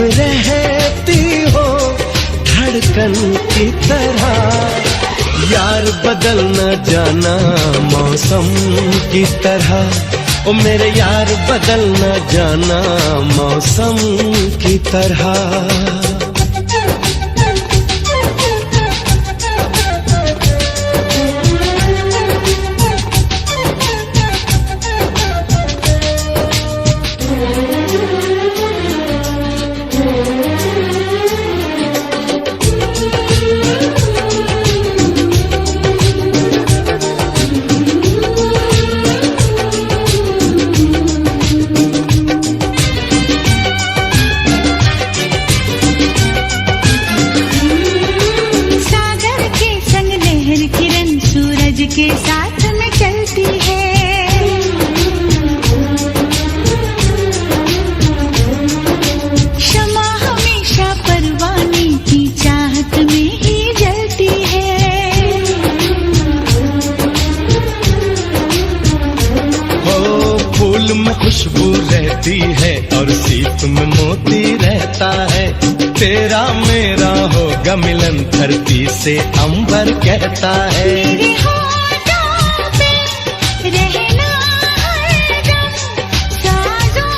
रहती हो धड़कन की तरह। यार बदल न जाना मौसम की तरह, ओ मेरे यार बदल न जाना मौसम की तरह। के साथ में चलती है, शमा हमेशा परवाने की चाहत में ही जलती है। हो फूल में खुशबू रहती है और सीप में मोती रहता है। तेरा मेरा होगा मिलन धरती से अंबर कहता है। रहना हरदम साजों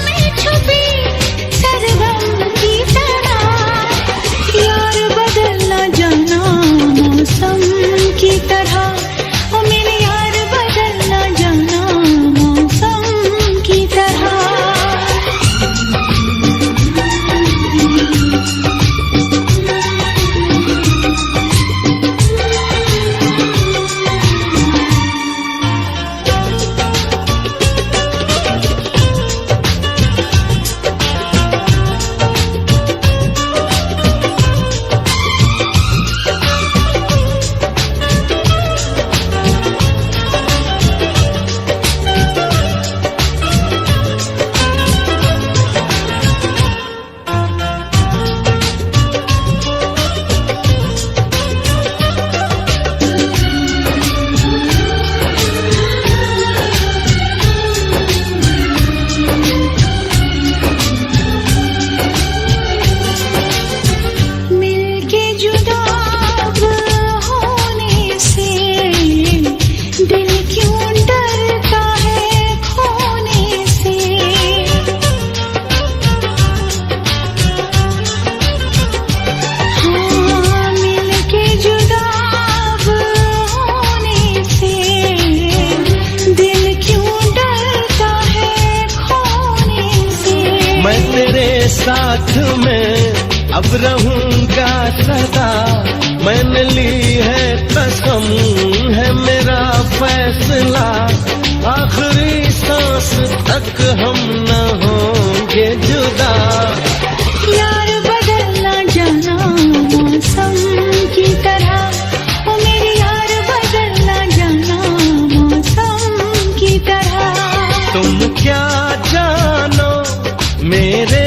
में छुपी सरगम की तरह। यार बदल न जाना मौसम की तरह, ओ मेरे यार बदल न जाना मौसम की तरह। साथ में अब रहूंगा सदा, मैंने ली है कसम है मेरा फैसला। आखिरी सांस तक हम न होंगे जुदा। यार बदल न जाना मौसम की तरह, ओ मेरे यार बदल न जाना मौसम की तरह। तुम क्या जानो मेरे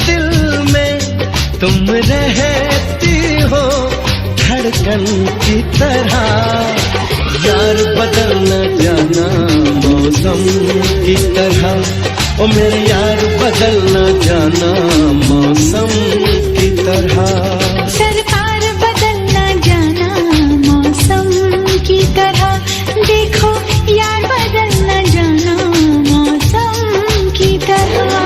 दिल में, तुम रहती हो धड़कन की तरह। यार बदल न जाना मौसम की तरह, ओ मेरे यार बदल न जाना मौसम की तरह। सरकार बदल न जाना मौसम की तरह, देखो यार बदल न जाना मौसम की तरह।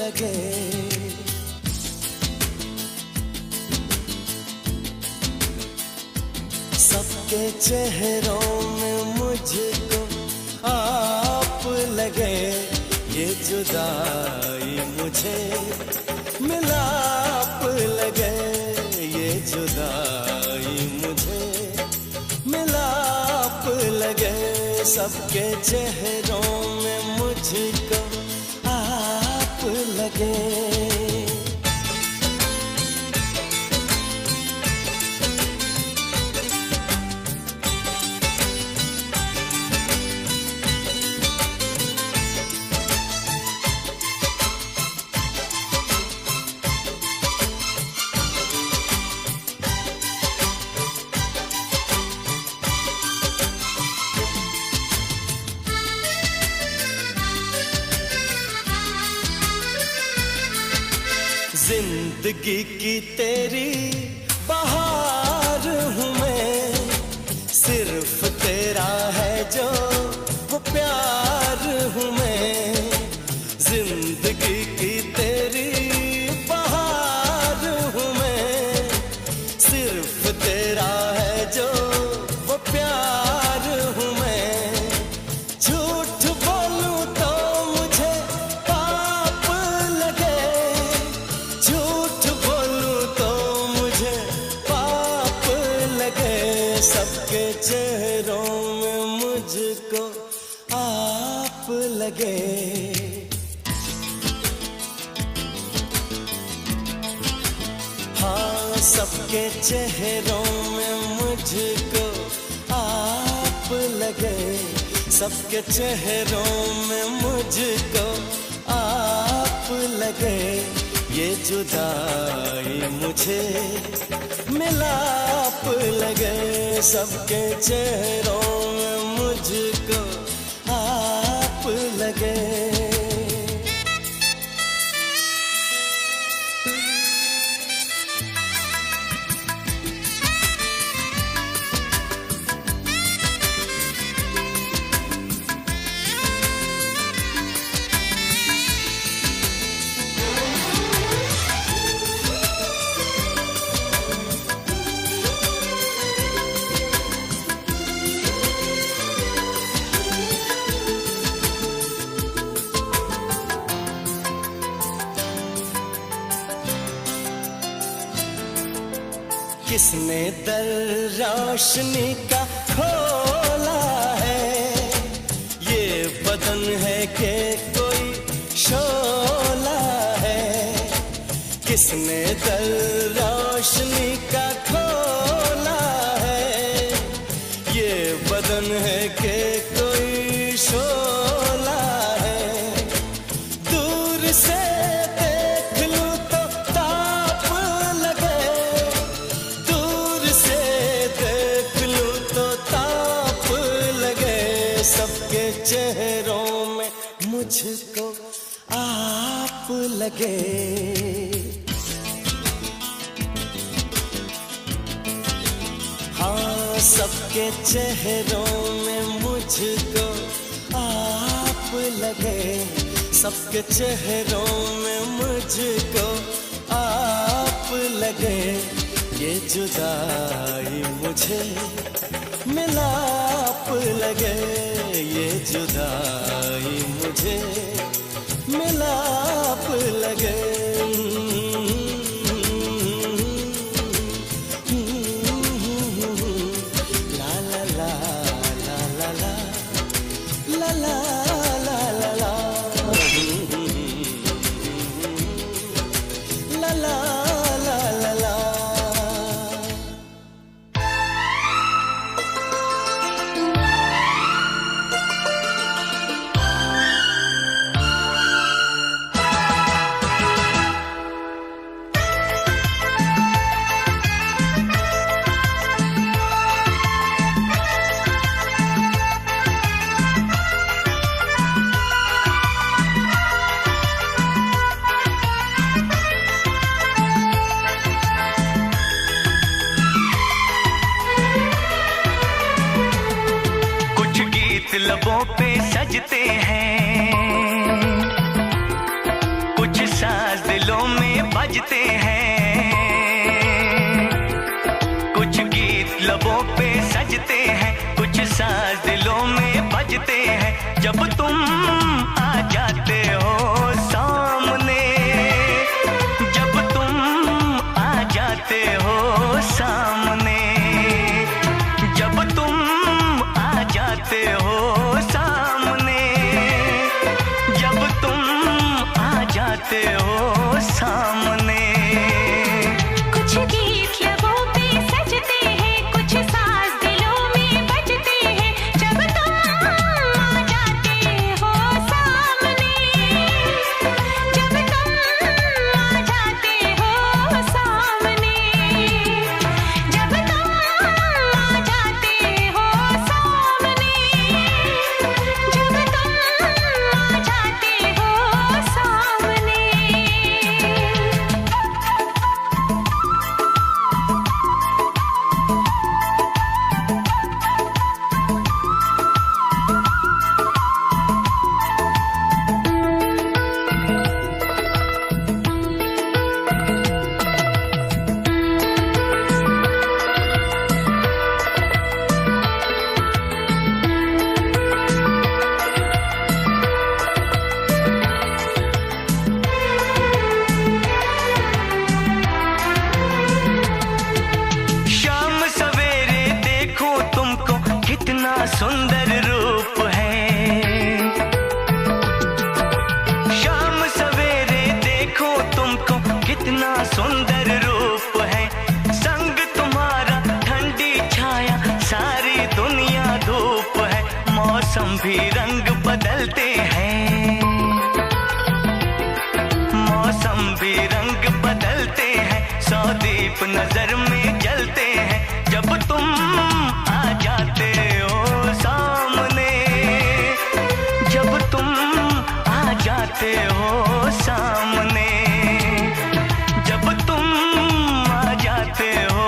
लगे। सबके चेहरों में मुझको आप लगे, ये जुदाई मुझे मिलाप लगे, ये जुदाई मुझे मिलाप लगे। सबके चेहरों में मुझको आप लगे। जिंदगी की तेरी बहार हूँ मैं, सिर्फ तेरा है जो वो प्यार हूँ मैं। जिंदगी की तेरी बहार हूँ मैं, सिर्फ तेरा है जो वो प्यार हूँ मैं। झूठ बोलूं तो मुझे पाप लगे, झूठ बोलूं तो मुझे पाप लगे। सबके चेहरों में मुझको आप लगे। हाँ, सबके चेहरों में मुझको आप लगे। सबके चेहरों में मुझको आप लगे, ये जुदाई मुझे मिलाप लगे। सबके चेहरों में मुझको आप लगे। किसने दर रोशनी का खोला है, ये बदन है कि कोई शोला है। किसने दर रोशनी का खोला है, ये बदन है कि कोई शोला है। दूर से देख लूं तो ताप लगे, दूर से देख लूं तो ताप लगे। सबके चेहरों में मुझको आप लगे। हाँ, सबके चेहरों में मुझको आप लगे। सबके चेहरों में मुझको आप लगे, ये जुदाई मुझे मिलाप लगे। ये जुदाई मुझे मिलाप लगे। दिलों में बजते हैं, कुछ गीत लबों पे सजते हैं, कुछ साज दिलों में बजते हैं। जब तुम आ जाते हो सामने, जब तुम आ जाते हो सामने, जब तुम आ जाते हो सामने, जब तुम आ जाते हो सामने। कुछ गीत लबों पे सजते हैं, कुछ साज दिलों में बजते हैं। जब तुम आ जाते हो सामने, जब तुम आ जाते हो सामने, जब तुम आ जाते हो सामने, जब तुम आ जाते हो सामने। शाम सवेरे देखो तुमको कितना सुंदर रूप है, शाम सवेरे देखो तुमको कितना सुंदर रूप है। संग तुम्हारा ठंडी छाया सारी दुनिया धूप है। मौसम भी रंग बदलते हैं, मौसम भी रंग बदलते हैं। सौ दीप नजर में जलते हैं। जब तुम आ जाते हो सामने, जब तुम आ जाते हो सामने, जब तुम आ जाते हो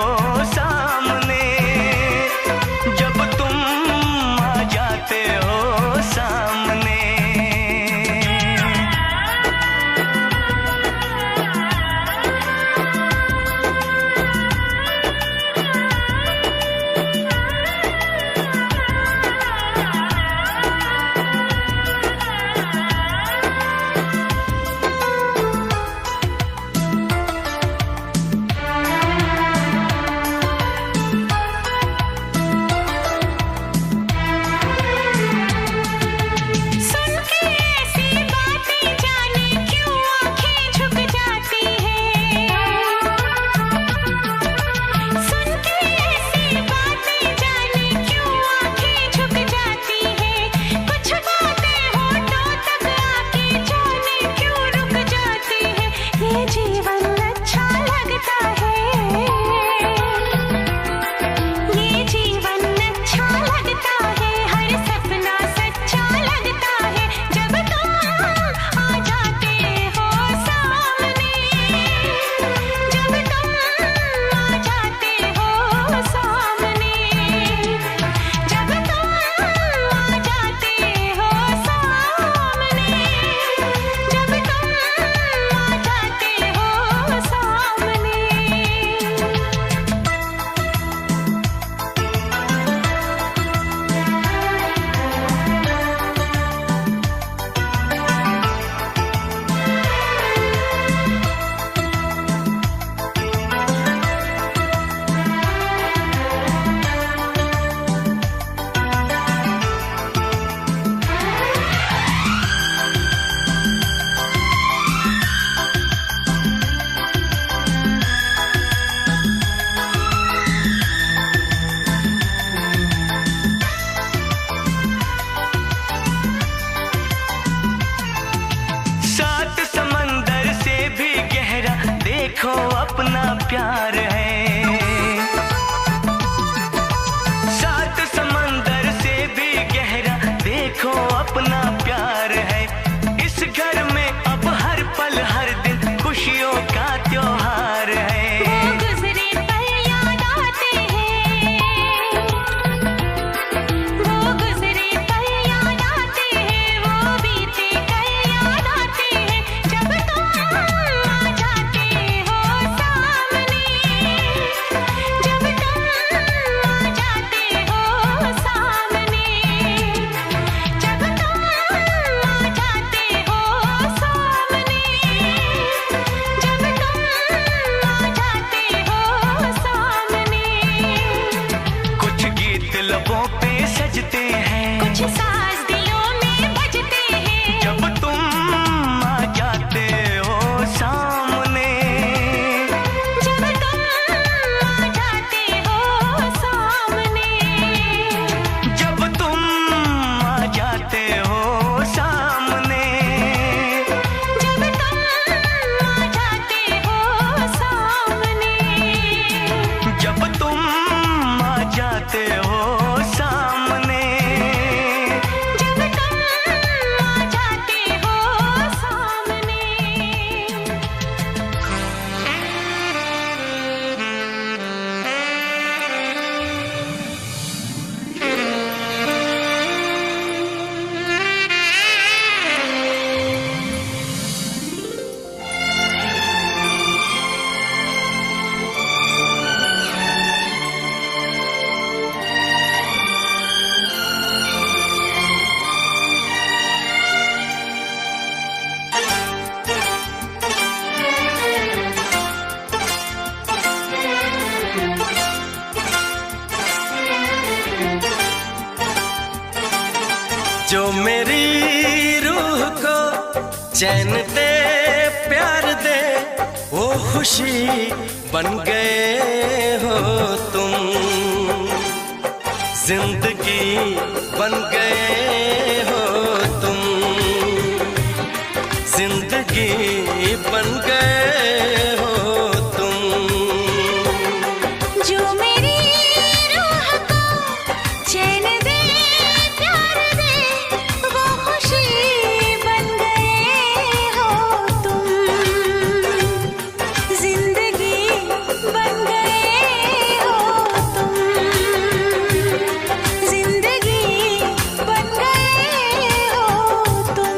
सामने, जब तुम आ जाते हो सामने। सुन के ऐसी बातें जाने क्यों आँखें झुक जाती हैं। सुन के ऐसी बातें जाने क्यों आँखें झुक जाती हैं। कुछ बातें होठों तक आके जाने क्यों रुक जाती हैं। ये जीवन अच्छा लगता है, ये जीवन अच्छा लगता है। हर सपना सच्चा लगता है। जब तुम आ जाते हो सामने, जब तुम आ जाते हो सामने, जब तुम आ जाते हो सामने, जब तुम आ जाते हो सामने। सात समंदर से भी गहरा देखो अपना प्यार है, सात समंदर से भी गहरा देखो अपना प्यार है। इस घर में अब हर पल हर दिन खुशियों का त्योहार है। वो गुजरे पल याद आते हैं, वो गुजरे पल याद आते हैं, वो बीते कल याद आते हैं। जब तुम आ जो मेरी रूह को चैन दे प्यार दे वो खुशी बन गए हो तुम, जिंदगी बन गए हो तुम, जिंदगी बन गए हो तुम। जो मेरी रूह को चैन दे प्यार दे वो खुशी बन गए हो तुम, जिंदगी बन गए हो तुम, जिंदगी बन गए हो तुम।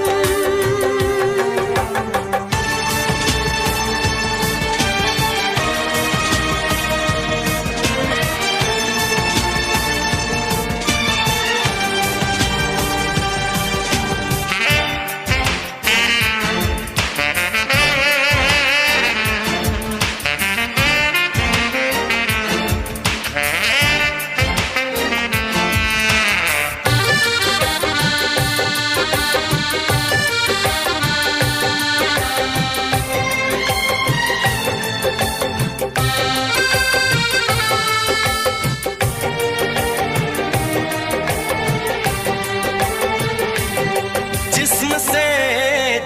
जिस्म से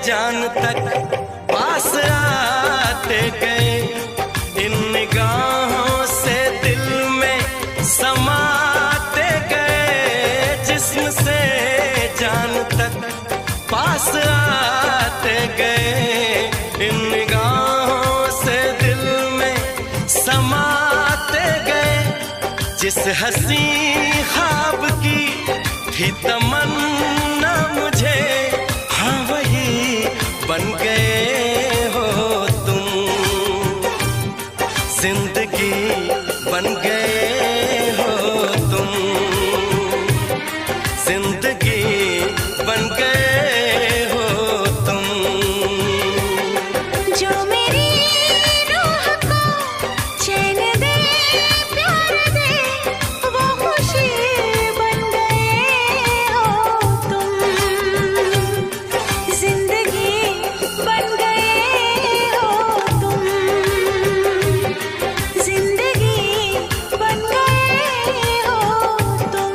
जान तक पास आते गए, इन निगाहों से दिल में समाते गए। जिस्म से जान तक पास आते गए, इन निगाहों से दिल में समाते गए। जिस हंसी ख्वाब की थी तमन्ना मुझे, हाँ वही बन गए हो तुम, जिंदगी बन गए हो तुम, जिंदगी बन गए हो तुम। जो मेरी रूह को चैन दे प्यार दे वो खुशी बन गए हो तुम, जिंदगी बन गए हो तुम, जिंदगी बन गए हो तुम।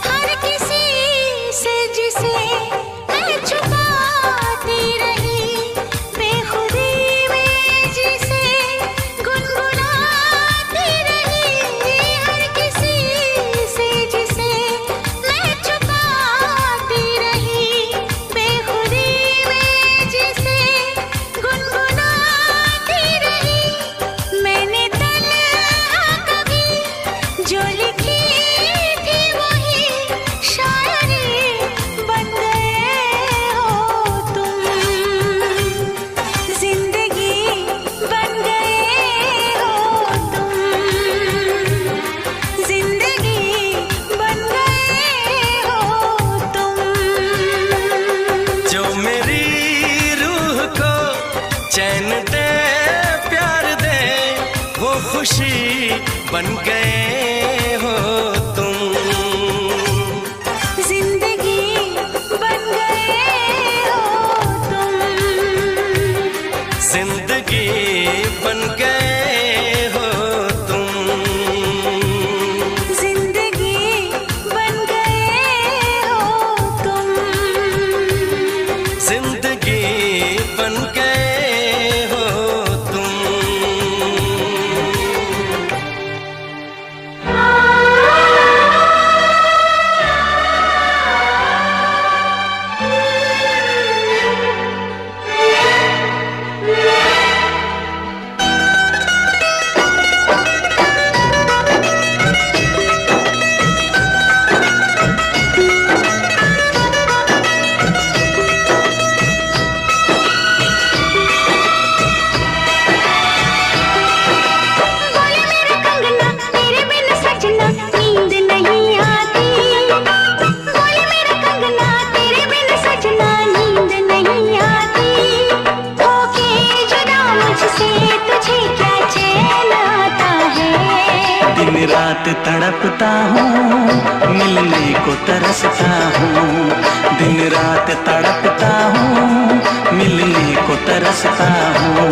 हर किसी से जिसे मैं छुपाती रही, बेखुदी में जिसे गुनगुनाती रही। हर किसी से जिसे मैं छुपाती रही, बेखुदी में जिसे गुनगुनाती रही। मैंने तन्हा कभी जो लिखी थी वही शायरी बन गए हो तुम, जिंदगी बन गए हो तुम, जिंदगी बन गए हो तुम। जो मेरी रूह को चैन दे प्यार दे वो खुशी बन गए हो तुम, जिंदगी बन गए हो तुम, जिंदगी बन गए हो तुम, जिंदगी बन गए हो तुम, जिंदगी बन गए हो तुम। तड़पता हूँ, मिलने को तरसता हूँ। दिन रात तड़पता हूँ, मिलने को तरसता हूँ।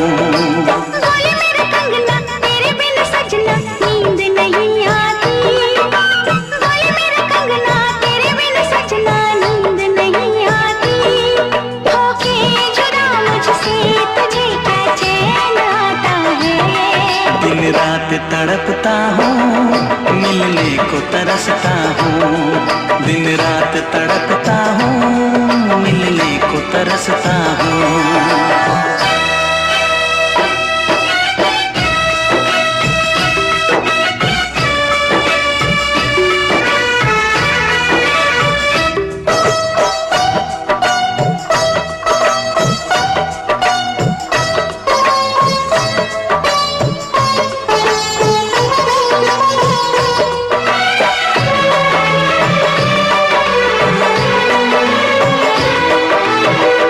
बोले मेरा कंगना तेरे बिन सजना नींद नहीं आती। बोले मेरा कंगना तेरे बिन सजना नींद नहीं आती। होके जुदा मुझसे तुझे क्या चैन आता है। दिन रात तड़पता हूँ, मिलने को तरसता हूँ। दिन रात तड़पता हूँ, मिलने को तरसता हूँ।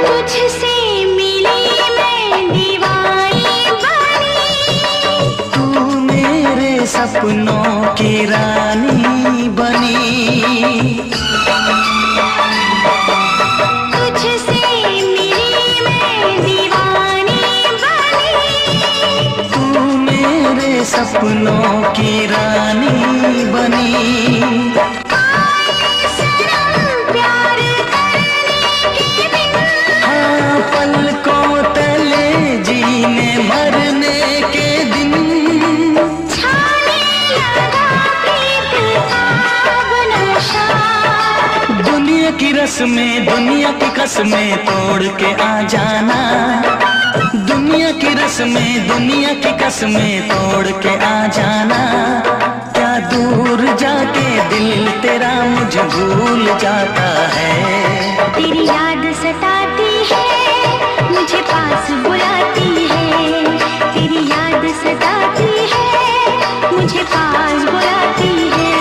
तुझसे मिली मैं दीवानी बनी। तू मेरे सपनों की रानी बनी। तुझसे मिली मैं दीवानी बनी। तू मेरे सपनों की रानी बनी। सनम प्यार करने के दिन हाँ, पलकों तले जीने मरने के दिन। छाने लगा प्रीत का अब नशा। दुनिया की रस्में, दुनिया की कसमें तोड़ के आ जाना। दुनिया की रस्में, दुनिया की कसमें तोड़ के आ जाना। क्या दूर जाके दिल तेरा मुझे भूल जाता है। तेरी याद सताती है, मुझे पास बुलाती है। तेरी याद सताती है, मुझे पास बुलाती है।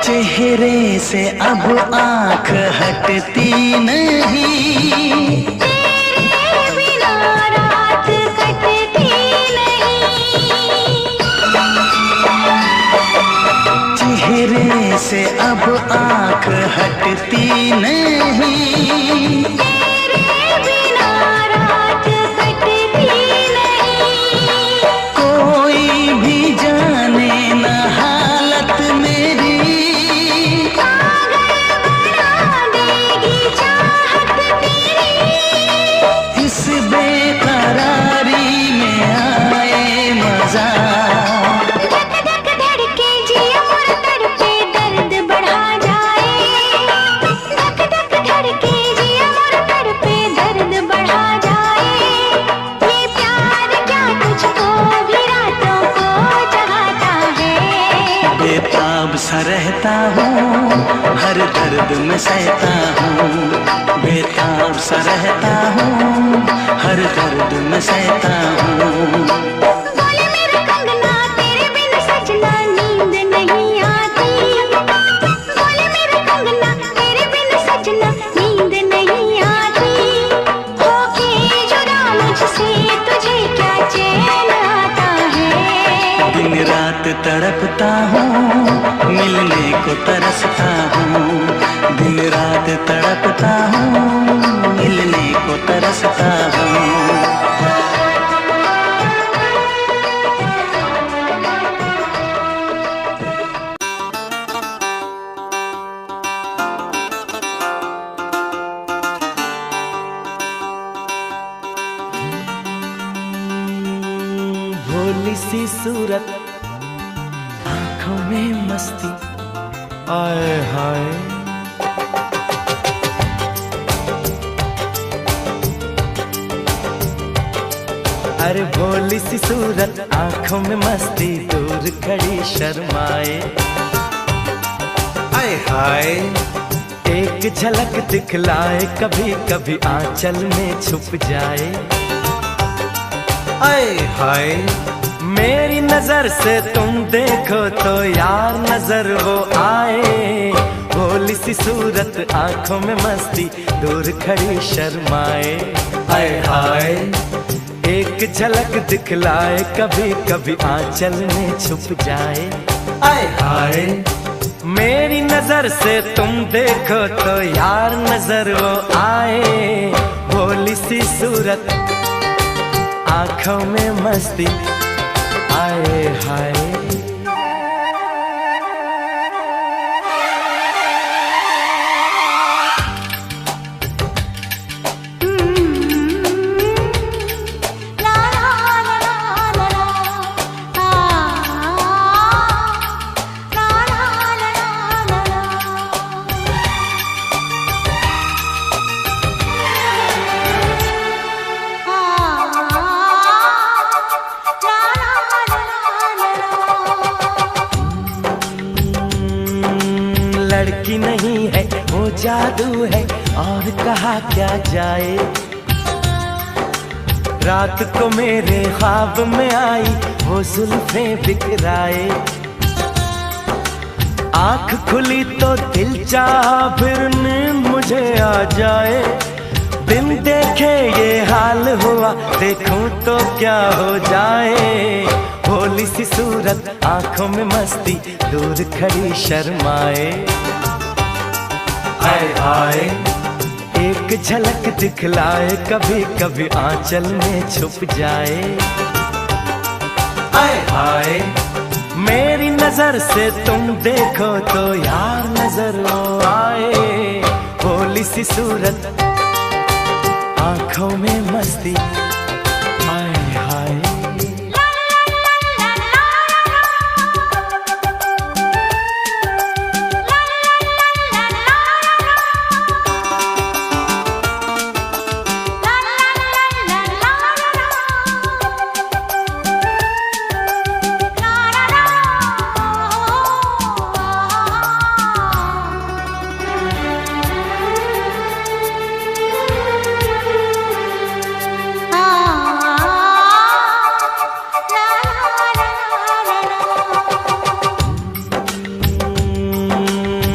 चेहरे से अब आंख हटती नहीं। तेरे बिना रात कटती नहीं। चेहरे से अब आंख हटती नहीं। तेरे बिना रात कटती नहीं। कोई भी जाने न हालत मेरी। पागल बना देगी चाहत तेरी। इस बेकरारी में आए मजा। धक धक धड़के जिया मोर तड़पे दर्द बढ़ा जाए। धक धक धड़के जिया मोर तड़पे दर्द बढ़ा जाए। ये प्यार क्या तुझको भी रातों को जगाता है। बेताब सा रहता हूँ, हर दर्द में सहता हूँ। बेताब सा रहता हूँ, हर दर्द में सहता हूँ। बोले मेरा कंगना तेरे बिन सजना नींद नहीं आती। बोले मेरा कंगना तेरे बिन सजना नींद नहीं आती। होके जुदा मुझसे तुझे क्या चैन आता है। दिन रात तड़पता हूँ, मिलने को तरसता हूँ। दिन रात तड़पता हूँ, मिलने को तरसता हूँ। भोली सी सूरत, आंखों में मस्ती, आए हाय। अरे भोली सी सूरत, आंखों में मस्ती, दूर खड़ी शर्माए। आए हाय एक झलक दिखलाए, कभी कभी आंचल में छुप जाए। आए हाय मेरी नजर से तुम देखो तो यार नजर वो आए। भोली सी सूरत आंखों में मस्ती, दूर खड़ी शर्माए। आए हाय एक झलक दिखलाए, कभी कभी आंचल में छुप जाए। आए हाय मेरी नजर से तुम देखो तो यार नजर वो आए। भोली सी सूरत आंखों में मस्ती, आए हाय। लड़की नहीं है वो जादू है, और कहा क्या जाए। रात को मेरे ख्वाब में आई वो जुल्फें बिखराए। आंख खुली तो दिल चाहा फिर नींद मुझे आ जाए। बिन देखे ये हाल हुआ, देखूं तो क्या हो जाए। भोली सी सूरत आंखों में मस्ती, दूर खड़ी शर्माए। हाय हाय एक झलक दिखलाए, कभी कभी आंचल में छुप जाए। हाय हाय मेरी नजर से तुम देखो तो यार नजर वो आए। भोली सी सूरत आंखों में मस्ती, हाय हाय।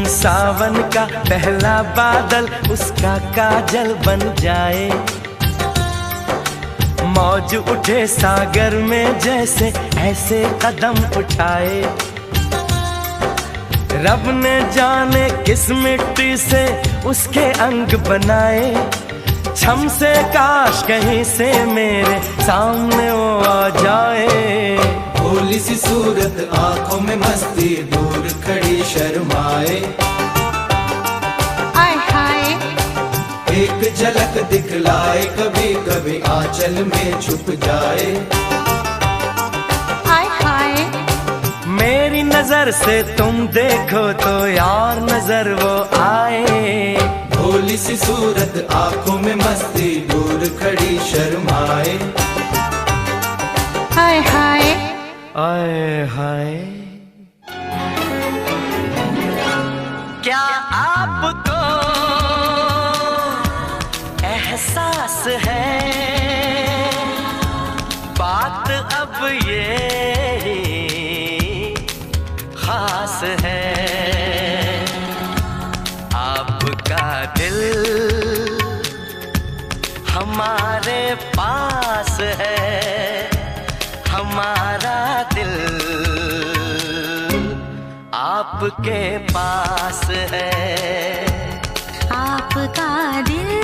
सावन का पहला बादल उसका काजल बन जाए। मौज उठे सागर में जैसे ऐसे कदम उठाए। रब ने जाने किस मिट्टी से उसके अंग बनाए। छम से काश कहीं से मेरे सामने वो आ जाए। भोली सी सूरत आंखों में मस्ती, दूर खड़ी शर्माए। आय हाय एक झलक दिखलाए, कभी कभी आंचल में छुप जाए। आय हाय मेरी नजर से तुम देखो तो यार नजर वो आए। भोली सी सूरत आंखों में मस्ती, दूर खड़ी शर्माए। हाय हाय आए हाय। क्या आपको एहसास है, बात अब ये खास है। आपका दिल हमारे पास है, हमारा दिल आपके पास है। आपका दिल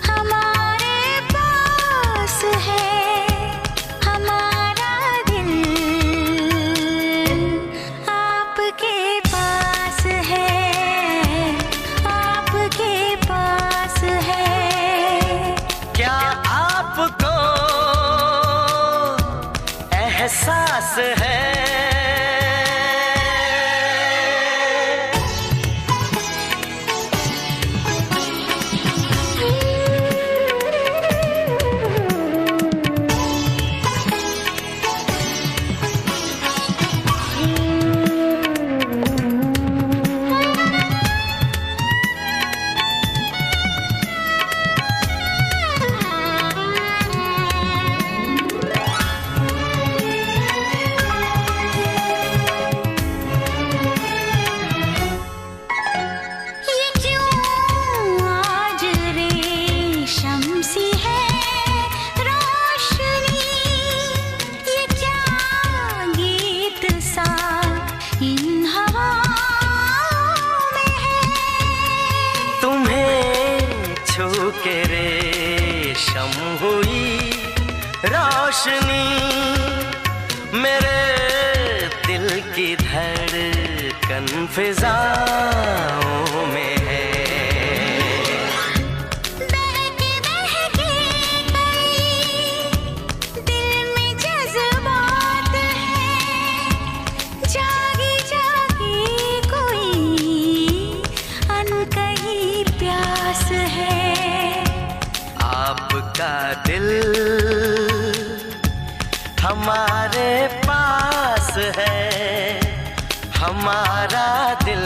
हमारे पास है, हमारा दिल आपके पास है, आपके पास है। क्या आपको एहसास है, के रेशम हुई रोशनी, मेरे दिल की धड़कन फिजाओं में है। बहके बहके दिल में जज्बात है, जागी जागी कोई अनकही प्यास है। आपका दिल हमारे पास है, हमारा दिल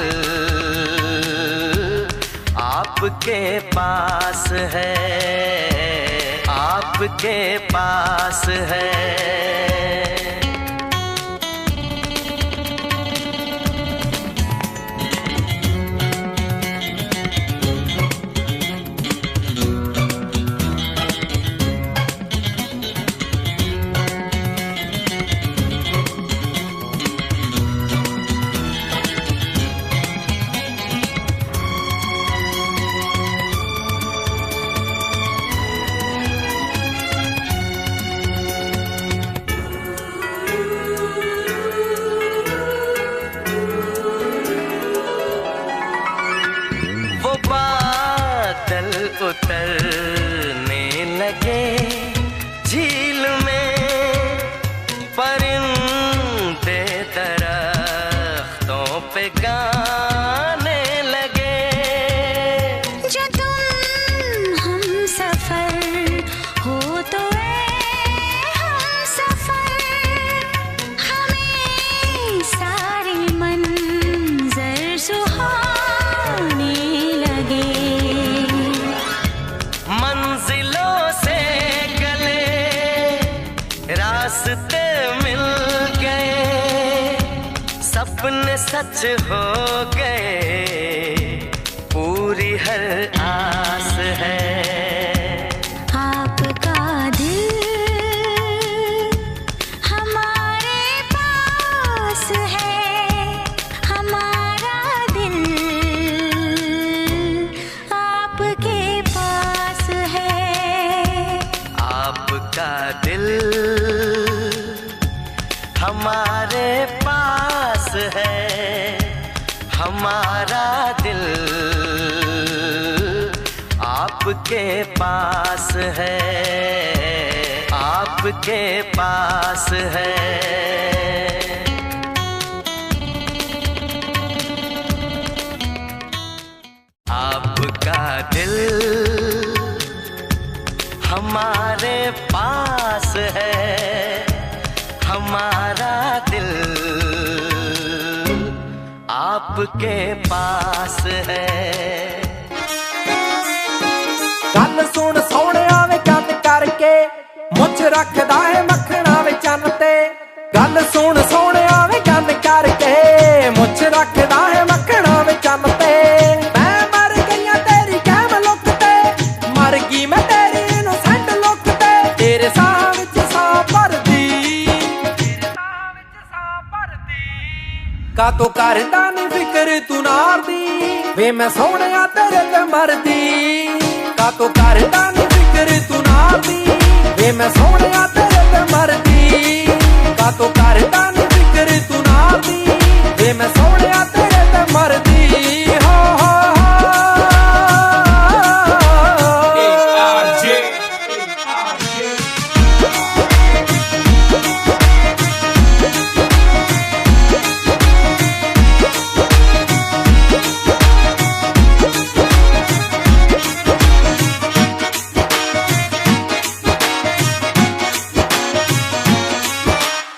आपके पास है, आपके पास है। बादल उतरने लगे झील में, परिंदे दरख्तों पे गाने लगे। जो तुम हम सफर हो तो हम सफर, हमें सारे मंजर सुहाने लगे। मंजिलों से गले रास्ते मिल गए, सपने सच हो गए, पूरी हर आस है। आपका दिल हमारे पास है, हमारा दिल आपके पास है। आपका दिल हमारे पास है, हमारा दिल आपके पास है, आपके पास है। आपका दिल हमारे पास है, हमारा दिल आपके पास है। गल सुन सोहणिया वे गल करके, मुझ रखदा है मखना वे चन ते। गल सुन सोहणिया वे गल करके, मुझ रखदा है मखना वे चन ते। मैं मर गईया तेरी कैम लुक ते, मर गई मैं तेरी इनोसेंट लुक ते। तेरे साह विच साह भरदी, का तो करदा नी फिक्र तू नार दी, वे मैं सोहणिया तेरे ते मरदी। का तो करदा नी फिक्र तू नार दी, वे मैं सोहणिया तेरे ते मरदी। का तो करदा नी फिक्र तू नार दी, वे मैं सोहणिया तेरे ते मरदी। हो हो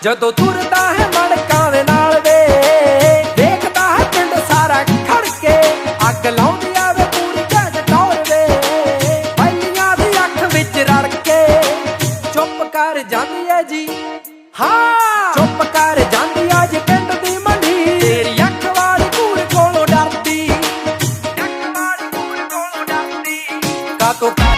ਜਦੋਂ ਤੁਰਦਾ ਹੈ ਮੜਕਾਂ ਦੇ ਨਾਲ ਵੇ, ਦੇਖਦਾ ਹੈ ਪਿੰਡ ਸਾਰਾ ਖੜ ਕੇ। ਅੱਗ ਲਾਉਂਦੀ ਆਵੇ ਪੂਰੀ ਜੱਜ ਟੌਰ ਵੇ, ਪਹਿਲੀਆਂ ਦੀ ਅੱਖ ਵਿੱਚ ਰੜ ਕੇ। ਚੁੱਪ ਕਰ ਜਾਂਦੀ ਹੈ ਜੀ, ਹਾਂ ਚੁੱਪ ਕਰ ਜਾਂਦੀ ਅੱਜ ਪਿੰਡ ਦੀ ਮੰਡੀ। ਤੇਰੀ ਅੱਖ ਵਾਲੀ ਕੂੜ ਕੋਲੋਂ ਡਰਦੀ, ਅੱਖ ਵਾਲੀ ਕੂੜ ਕੋਲੋਂ ਡਰਦੀ। ਕਾਤੋਂ ਕਰ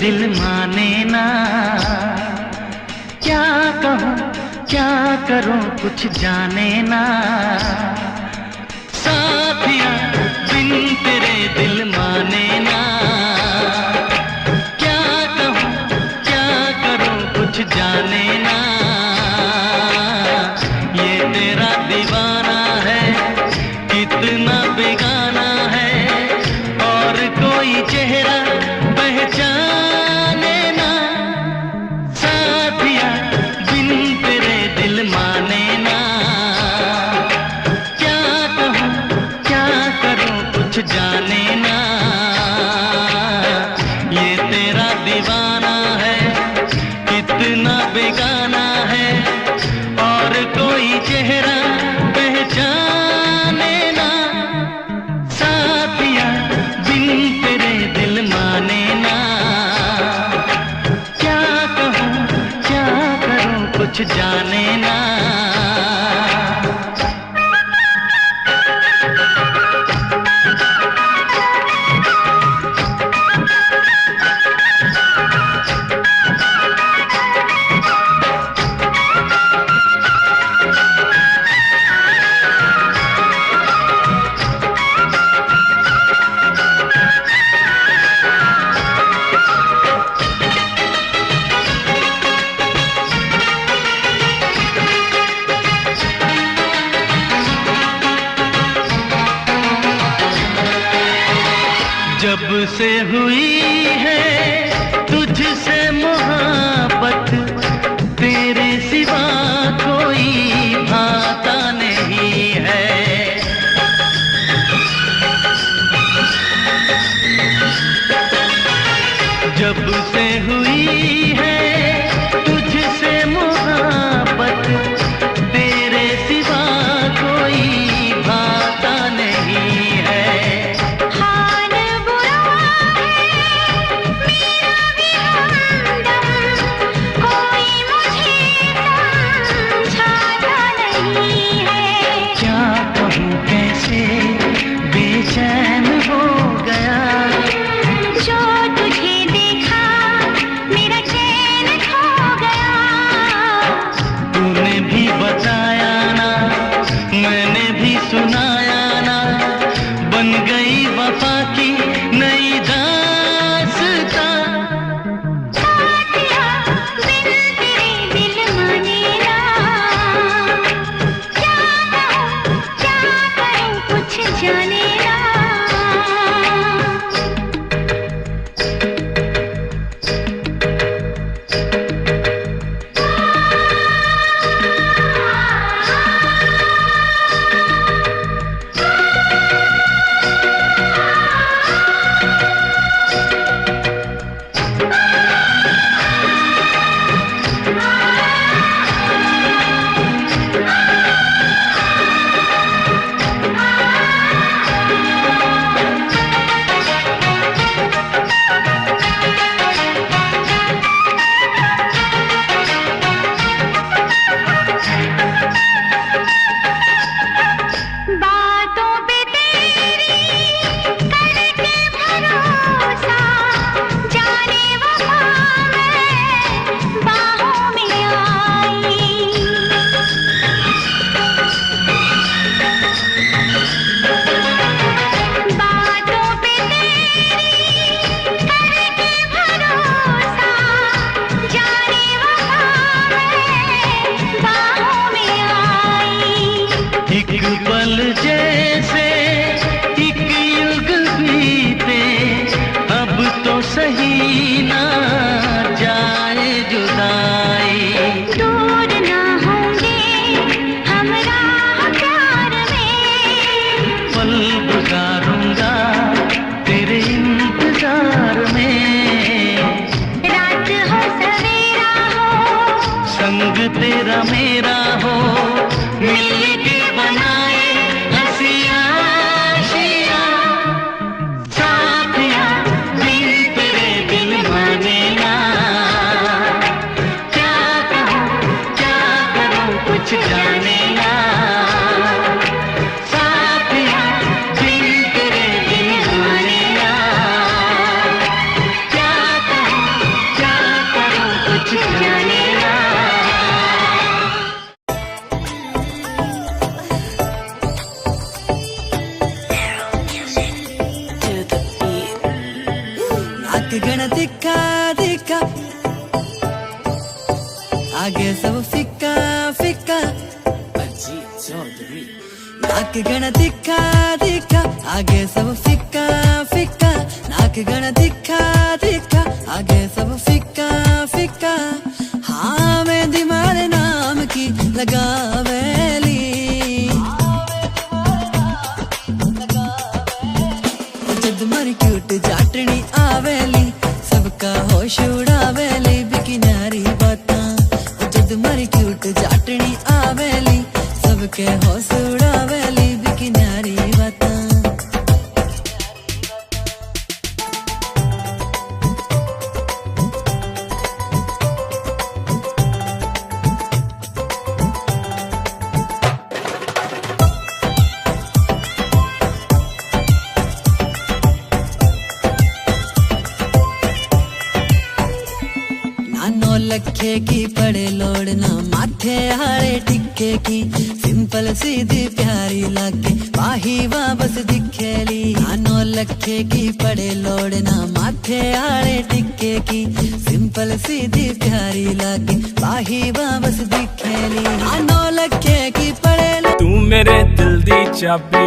दिल माने ना। क्या कहूँ क्या करूँ कुछ जाने ना। साथिया बिन तेरे दिल माने ना। क्या कहूँ क्या करूँ कुछ जाने ना। ये तेरा दीवाना है कितना बेगाना है, और कोई चेहरा पहचाने ना। साथिया बिन तेरे दिल माने ना। क्या कहूँ क्या करूँ कुछ जाने ना। ये तेरा दीवाना है कितना बेगाना है, और कोई चेहरा पहचाने ना। साथिया बिन तेरे दिल माने ना। क्या कहूँ क्या करूँ कुछ जाने ना। जब से हुई है तुझसे मोहब्बत, तेरे सिवा कोई भाता नहीं है। जब से हुई है तुझसे मोहब्बत, तेरे सिवा कोई भाता नहीं है। हाल बुरा है मेरा भी हमदम, कोई मुझे समझाता नहीं है। क्या कहूँ कैसे बेचैन हो गया, जो तुझे देखा मेरा चैन खो गया। तूने भी बताया ना मैंने भी सुनाया ना, बन गई वफा की नई दास्तां। साथिया बिन तेरे दिल माने ना। क्या कहूँ क्या करूँ कुछ जाने ना। बातों पे तेरी करके भरोसा, जाने वफा मैं बाहों में आई। बातों पे तेरी करके भरोसा, जाने वफा मैं बाहों में आई। एक पल जैसे एक युग बीते, अब तो सही ना जाए जुदाई। दूर ना होंगे हम राह प्यार में, पल गुजारूंगा तेरे इंतजार में। रात हो सवेरा हो संग तेरा मेरा हो, मिलके बनाए हंसियां आशियां। साथिया बिन तेरे दिल माने ना। क्या कहूँ क्या करूँ कुछ जाने ना। साथिया बिन आगे सब फिक्का फिक्का, नाक गण दिखा दिखा, आगे सब फिक्का फिक्का, नाक गण दिखा दिखा, आगे सब फिक्का फिक्का। हाँ मैं दिमाग नाम की लगावेली, जद मर क्यूट जाटनी आवेली, सबका होश उड़ावेली बिकिनारी बातां। जद मर क्यूट जाटनी आवेली, सबके होश उड़ावेली बिकिनारी बातां। नौ लखे की पड़े लोड़ना, माथे हारे टिक्के की, सिंपल सीधी प्यारी लागे वाही वापस दिखेली। 9 लखे की पड़े लोड़ना, माथे हारे टिक्के की, सिंपल सीधी प्यारी लागे वाही वापस दिखेली। 9 लखे की पड़े तू मेरे दिल दी चाबी,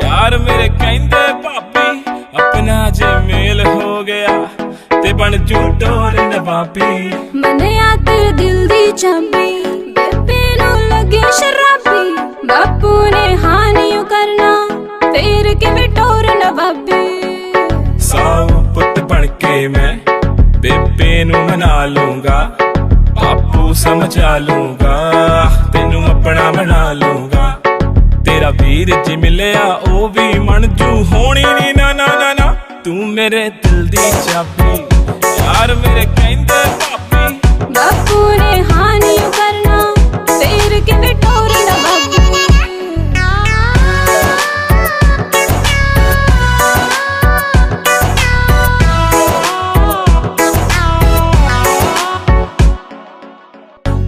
यार मेरे कहंदे भाभी, अपना जे मेल हो गया ते बन जू टोर नवाबी। मने आ तेरे दिल दी चाबी, बेबे नू लगे शराबी, बापू ने हाँ नहीं करना, फिर किवें टोर नवाबी। साऊ पुत बन के मैं बेबे नू मना लूंगा, बापू समझा लूंगा, तेनू अपना बना लूंगा। तेरा वीर जी मिलिया ओ भी मंजू होनी नी, ना ना ना ना। तू मेरे दिल दी चाबी, यार मेरे कहंदे भाभी, बापू ने हाँ नहीं करना, फिर किवें टोर नवाबी।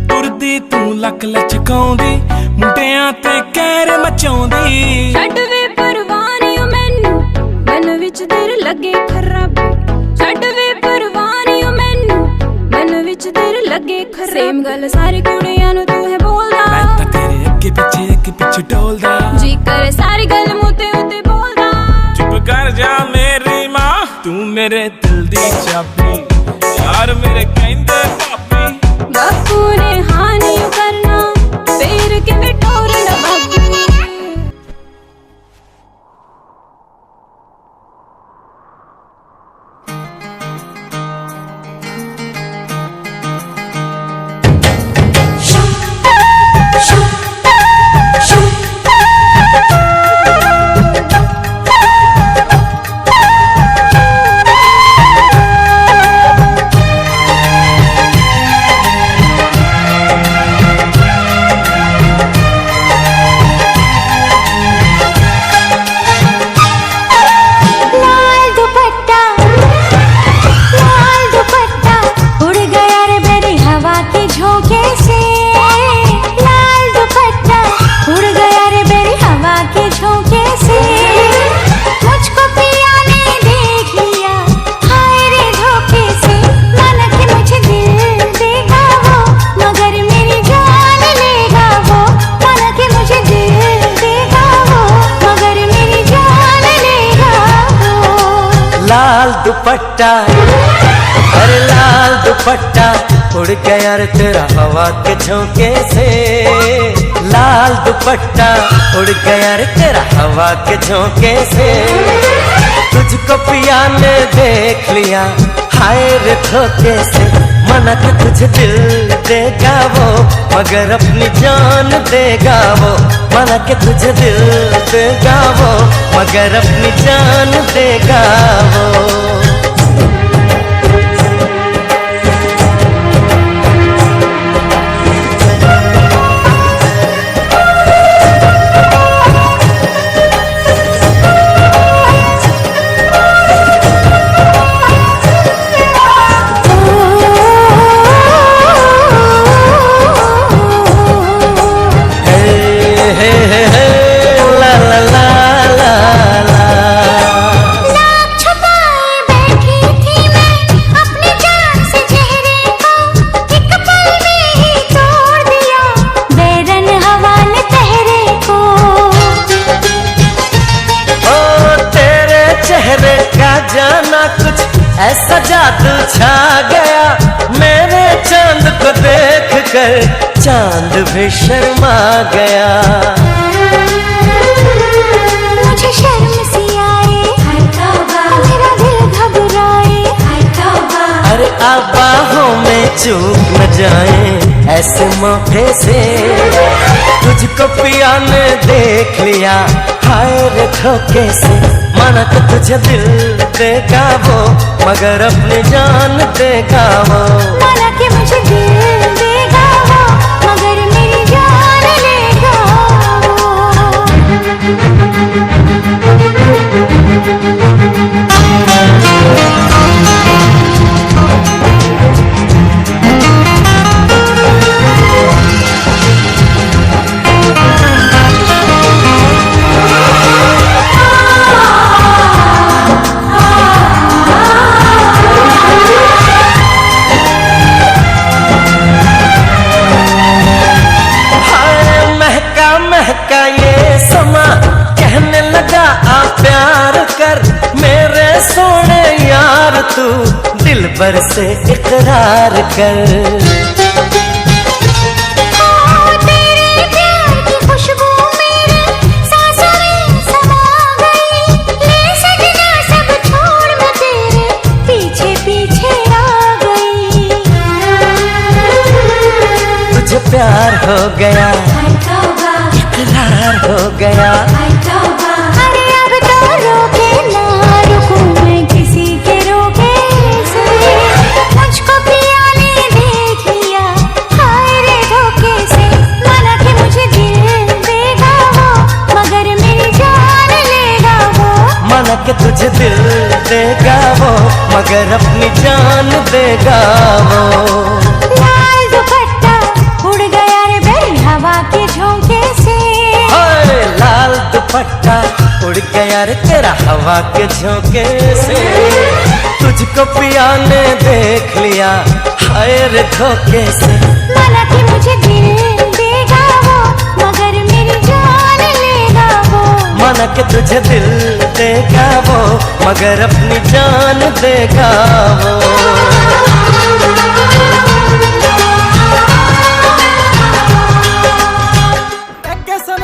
तुरदी तू लक लचकाउंदी, मुंडियां ते कहर मचाउंदी। छड्ड वे परवानी मैनू, मन विच तेरे लगे खराबी। छड्ड वे परवानी मैनू, मन विच तेरे लगे खराबी। सेम गल सारी कुड़ियां नू तू है बोलदा, मैं तां तेरे अगे पिछे डोलदा, जी करे सारी गल मूं ते उत्ते बोलदा। चुप कर जा मेरी मां, तू मेरे दिल दी चाबी, यार मेरे कहंदे भाभी, बापू ने हाँ नहीं करना, फिर किवें टोर नवाबी। दुपट्टा, अरे लाल दुपट्टा उड़ गया रे तेरा हवा के झोंके से। लाल दुपट्टा उड़ गया रे तेरा हवा के झोंके से। तुझको पिया ने देख लिया हाय रे धोखे से। मना के तुझे दिल देगा वो मगर अपनी जान देगा वो। मना के तुझे दिल देगा वो मगर अपनी जान देगा वो। ना छुपाए जाना कुछ ऐसा जादू छा गया, मेरे चांद को देख कर चांद भी शर्मा गया। मुझे शर्म सी आए, मेरा दिल घबराए, अरे आप बाहों में चूक न जाए ऐसे मौके से, तुझको पिया ने देख लिया हाय रे धोखे से। माना तो तुझे दिल देगा वो, मगर अपनी जान देगा वो। माना कि मुझे दिल देगा वो, मगर मेरी जान लेगा महका ये समा, कहने लगा आ प्यार कर, मेरे सोने यार तू दिल भर से इकरार कर। तेरे प्यार की खुशबू मेरे सांसों में समा गई, ले सजना सब छोड़ मैं तेरे पीछे पीछे आ गई। तुझे प्यार हो गया, इकरार हो गया, अरे अब तो रोके ना रुकूं मैं किसी के रोके से। मुझको पिया ने देख लिया हाय रे धोखे से। माना कि मुझे दिल देगा वो, मगर मेरी जान लेगा वो। माना कि तुझे दिल देगा वो, मगर अपनी जान देगा वो। लाल दुपट्टा उड़ गया रे बेरी हवा के झोंके से, लाल दुपट्टा उड़ गया रे तेरा हवा के झोंके से। तुझको पिया ने देख लिया हाय रे धोखे से। माना कि मुझे दिल देगा वो, मगर मेरी जान लेगा वो। माना कि तुझे दिल देगा वो, मगर अपनी जान देगा वो।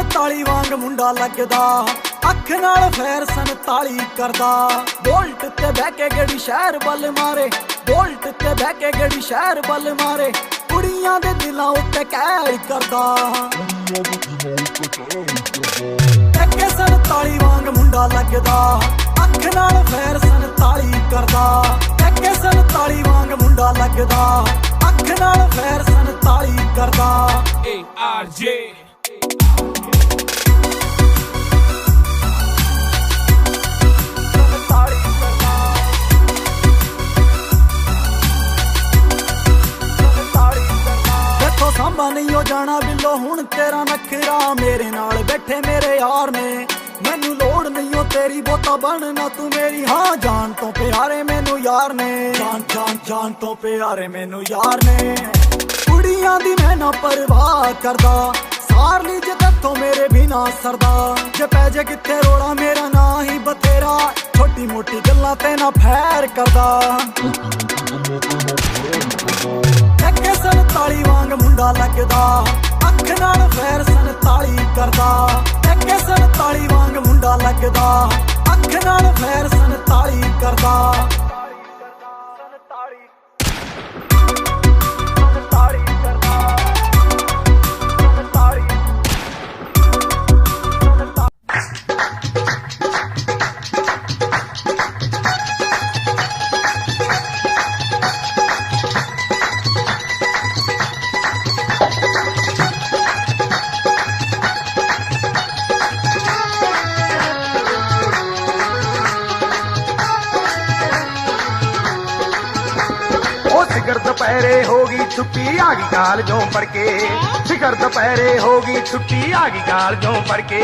ताली वांग मुंडा लगदा, अख नाल फैर संताली करदा। बोल्ट ते बह के गड़ी शहर बल मारे, बोल्ट ते बह के गड़ी शहर बल मारे। कुड़ियां दे दिलां उत्ते कैद करदा, एके संताली वांग मुंडा लगदा, अख नाल फैर संताली करदा। एके संताली वांग मुंडा लगदा, अख नाल फैर संताली करदा। ARJ सामा नहीं हो जाना बिलो हुण तेरा नखरा, मेरे नाल बैठे मेरे यार ने। मैनू लोड़ नहीं हो तेरी बोता बनना तू मेरी, हाँ जान तो प्यारे मैनू यार ने। जान जान जान तो प्यारे मैनू यार ने। कुड़ियां दी मैं ना परवाह करदा, सार ली जे तत्थों मेरे बिना सरदा। जे पै जे किथे रोड़ा मेरा ना ही बतेरा, छोटी मोटी गल्लां ते ना फैर करदा। एके संताली वांग मुंडा लगदा, अख नाल फैर संताली करदा। एके संताली वांग मुंडा लगदा, अख नाल फैर संताली करदा। फिकर दोपहरे होगी छुट्टी आ गई कालजों पढ़ के, फिकर दोपहरे होगी छुट्टी आ गई कालजों पढ़ के।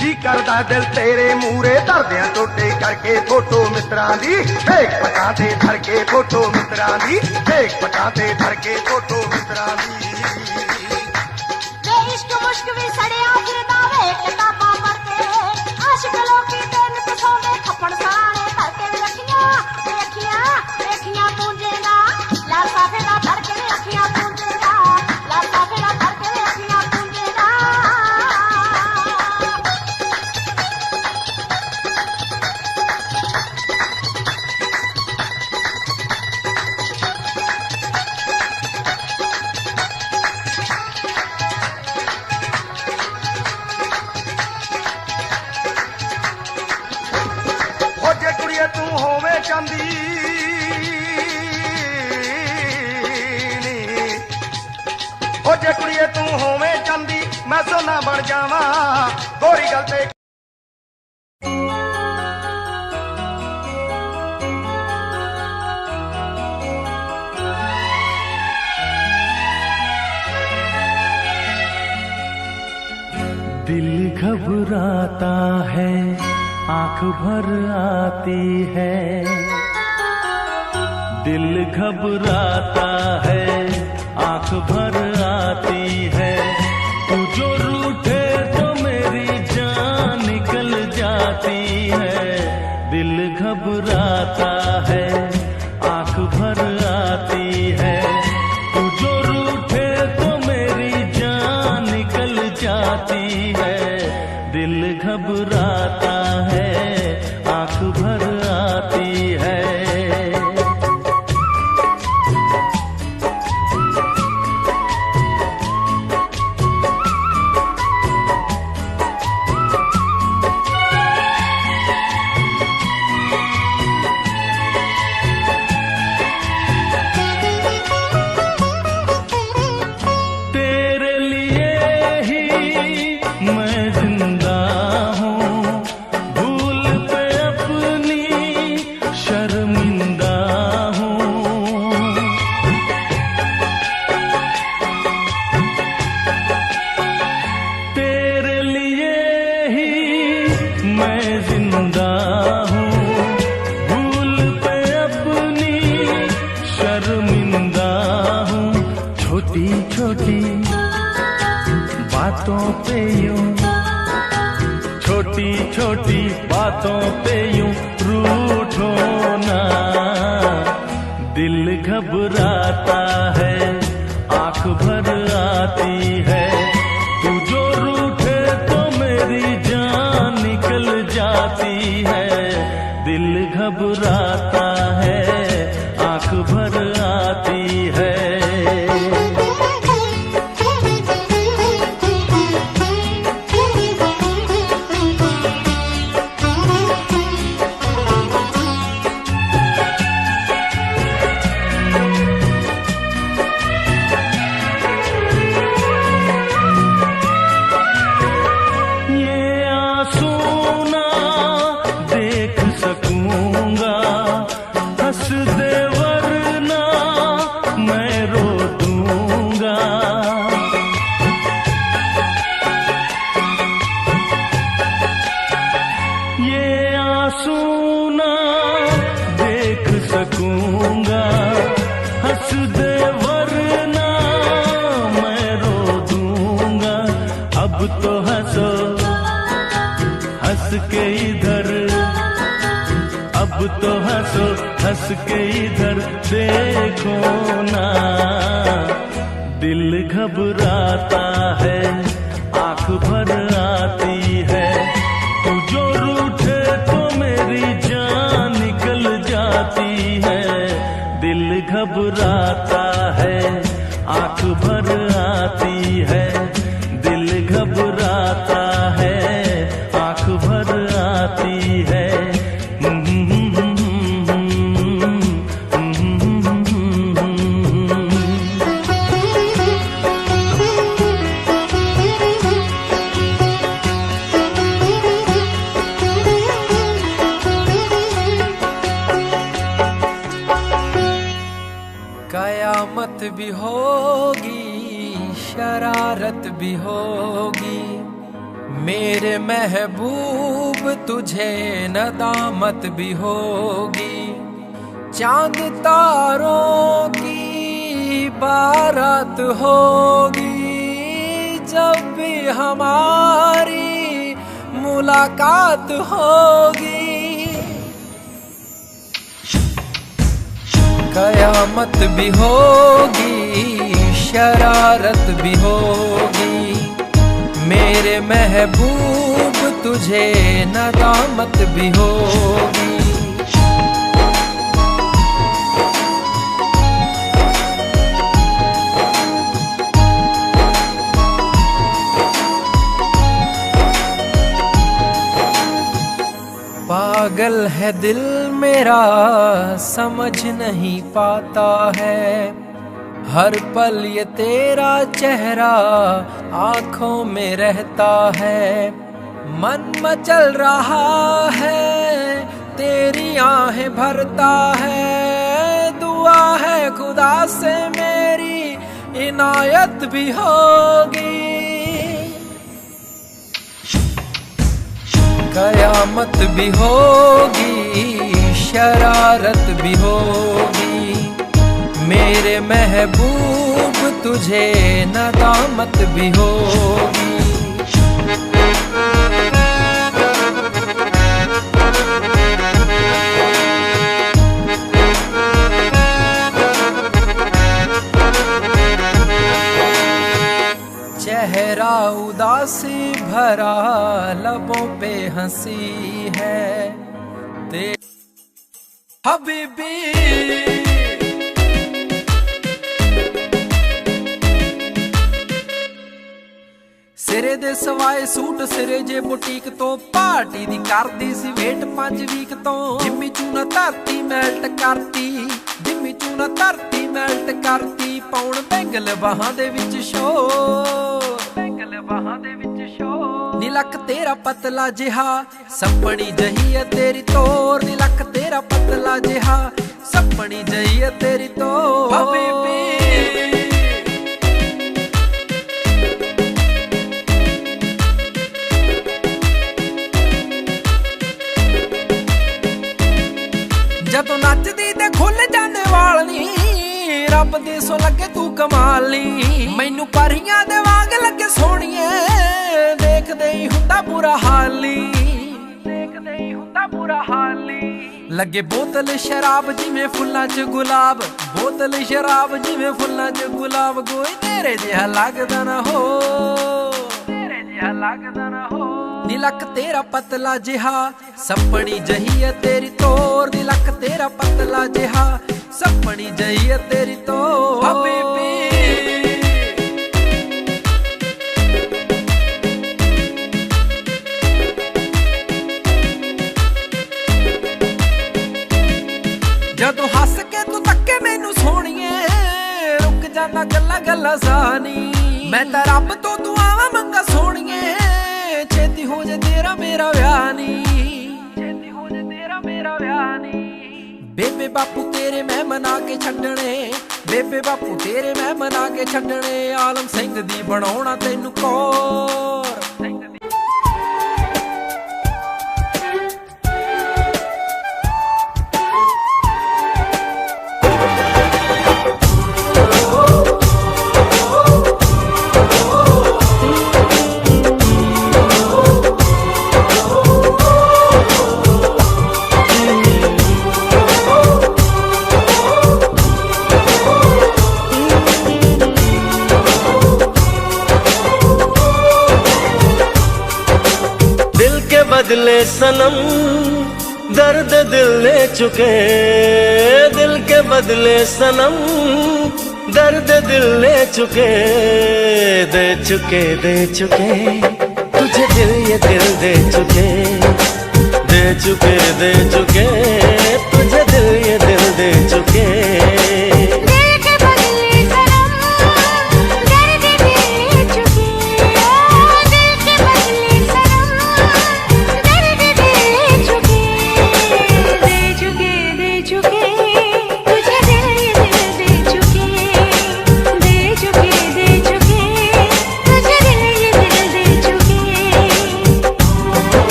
जी करदा दिल तेरे मूरे धरदियां टोटे करके, फोटो मित्रां दी फेक पटां ते धर के, फोटो मित्रां दी फेक पटां ते धर के, फोटो मित्रां दी। इश्क मुश्क भी सड़िया फिरदा वे किताबां पढ़ के, आशिक लोकी ते नित सौंदे खप्पड़ सराणे धर के रखियां। ਜਾਂਦੀ ਨੀ ਉਹ ਜੇ ਕੁੜੀਏ ਤੂੰ ਹੋਵੇਂ ਜਾਂਦੀ ਮੈਂ ਸੋਨਾ ਬਣ ਜਾਵਾਂ ਗੋਰੀ ਗੱਲ ਤੇ दिल घबराता है आंख भर आती है दिल घबराता है आंख भर आती है तू जो रूठे तो मेरी जान निकल जाती है दिल घबराता है आंख भर आती है तू जो रूठे तो मेरी जान निकल जाती है दिल घबराता है आंख भर आती है छोटी छोटी बातों पे यूं रूठो ना दिल घबराता है आंख भर आती है तू जो रूठे तो मेरी जान निकल जाती है दिल घबराता है आंख भर आती है तो हंसो हंस के इधर देखो ना दिल घबराता है आंख भर आती है तू जो रूठे तो मेरी जान निकल जाती है दिल घबराता है आंख भर आती है दिल घबराता है आंख भर आती है कयामत भी होगी शरारत भी होगी मेरे महबूब तुझे नदामत भी होगी चांद तारों की बारात होगी जब भी हमारी मुलाकात होगी कयामत भी होगी शरारत भी होगी मेरे महबूब तुझे नदामत भी होगी पागल है दिल मेरा समझ नहीं पाता है, हर पल ये तेरा चेहरा आंखों में रहता है। मन मचल रहा है तेरी आहें भरता है, दुआ है खुदा से मेरी इनायत भी होगी, कयामत भी होगी, शरारत भी होगी, मेरे महबूब तुझे नदामत भी होगी। चेहरा उदासी भरा लबों पे हंसी है हबीबी, सिरे दे सवाए सूट सिरे जे बुटीक तो पार्टी दी करदी सी वेट 5 वीक तो, जिम्मी चूना धरती मैल्ट करती, जिम्मी चूना धरती मैल्ट करती, पाउण बैंगल बाहां दे विच शोर, बैंगल बाहां दे विच शोर, नीलक तेरा पतला जिहा सपनी जही है तेरी तोर, नीलक तेरा पतला जिहा सपनी जही है तेरी तोर हबीबी। ਜਦੋਂ ਨੱਚਦੀ ਤੇ ਖੁੱਲ ਜਾਂਦੇ ਵਾਲ ਨੀ, ਰੱਬ ਦੇ ਸੋ ਲੱਗੇ ਤੂੰ ਕਮਾਲ ਨੀ, ਮੈਨੂੰ ਪਰੀਆਂ ਦੇ ਵਾਂਗ ਲੱਗੇ ਸੋਹਣੀਏ, ਦੇਖਦੇ ਹੀ ਹੁੰਦਾ ਬੁਰਾ ਹਾਲ ਨੀ, ਦੇਖਦੇ ਹੀ ਹੁੰਦਾ ਬੁਰਾ ਹਾਲ ਨੀ, ਲੱਗੇ ਬੋਤਲ ਸ਼ਰਾਬ ਜਿਵੇਂ ਫੁੱਲਾਂ 'ਚ ਗੁਲਾਬ, ਬੋਤਲ ਸ਼ਰਾਬ ਜਿਵੇਂ ਫੁੱਲਾਂ 'ਚ ਗੁਲਾਬ, ਕੋਈ ਤੇਰੇ ਜਿਹਾ ਲੱਗਦਾ ਨਾ ਹੋ, ਤੇਰੇ ਜਿਹਾ ਲੱਗਦਾ ਨਾ ਹੋ, नीलक तेरा पतला जिहा सपनी जही है तेरी तोर, नीलक तेरा पतला जिहा सपनी जही है तेरी तोर हबीबी। जदों हस के तू तक्के मैनू सोहणीए, रुक जांदा गल्ला गल्ला सानी, मैं तां रब तो दुआवां मंगा सोहणीए, छेती हो जा तेरा मेरा व्याह नी, छेती हो जा तेरा मेरा व्याह नी, बेबे बापू तेरे मैं मना के छड्डणे, बेबे बापू तेरे मैं मना के छड्डणे, आलम सिंह दी बनाउणा तैनू कौर। बदले सनम दर्द दिल ले चुके, दिल के बदले सनम दर्द दिल ले चुके, दे चुके दे चुके तुझे दिल ये दिल दे चुके, दे चुके दे चुके तुझे दिल ये दिल दे चुके।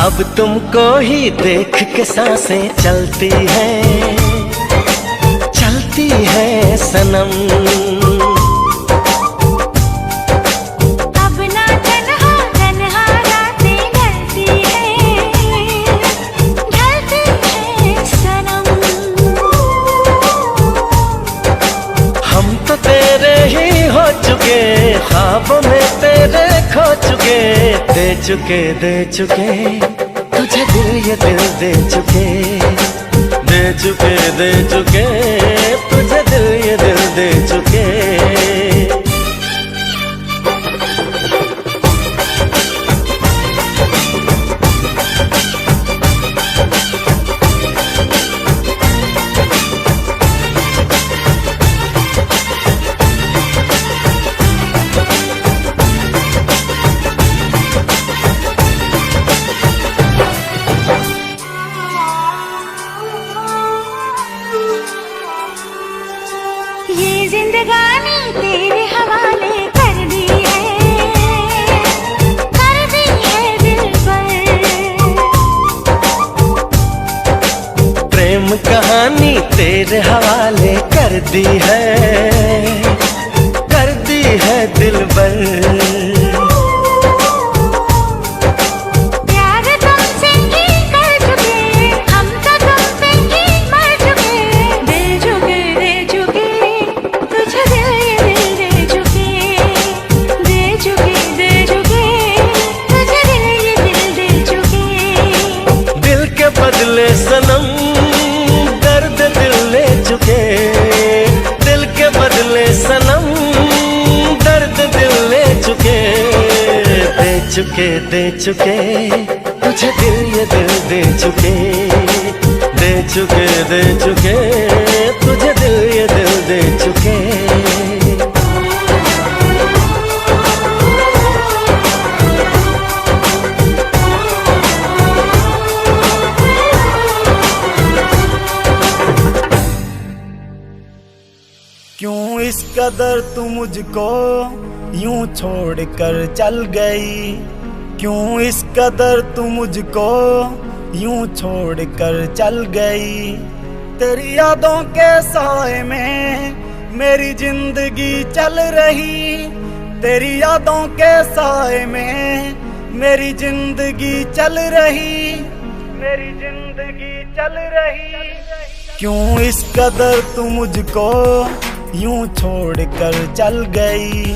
अब तुमको ही देख के सांसें चलती है सनम, अब ना तन्हा तन्हा रातें ढलती है सनम, हम तो तेरे ही हो चुके दे चुके तुझे दिल ये दिल दे चुके तुझे दिल ये दिल दे चुके। ये जिंदगानी तेरे हवाले कर दी है दिल पर। प्रेम कहानी तेरे हवाले कर दी है दिल पर। प्यार तुमसे ही कर चुके, हम तो तुम पे ही मर चुके। दे चुके तुझे दिल ये दिल दे चुके। दे चुके तुझे दिल ये दिल दे चुके। दिल के बदले सनम दर्द दिल ले चुके। दिल के बदले सनम दर्द दिल ले चुके। दे चुके तुझे दिल ये दिल दे चुके। दे चुके तुझे दिल ये दिल दे चुके। क्यों इस कदर तू मुझको यूं छोड़ कर चल गई। क्यों इस कदर तू मुझको यूं छोड़ कर चल गई। तेरी यादों के साए में मेरी जिंदगी चल रही। तेरी यादों के साए में मेरी जिंदगी चल रही। मेरी जिंदगी चल रही। क्यों इस कदर तू मुझको यूं छोड़ कर चल गई।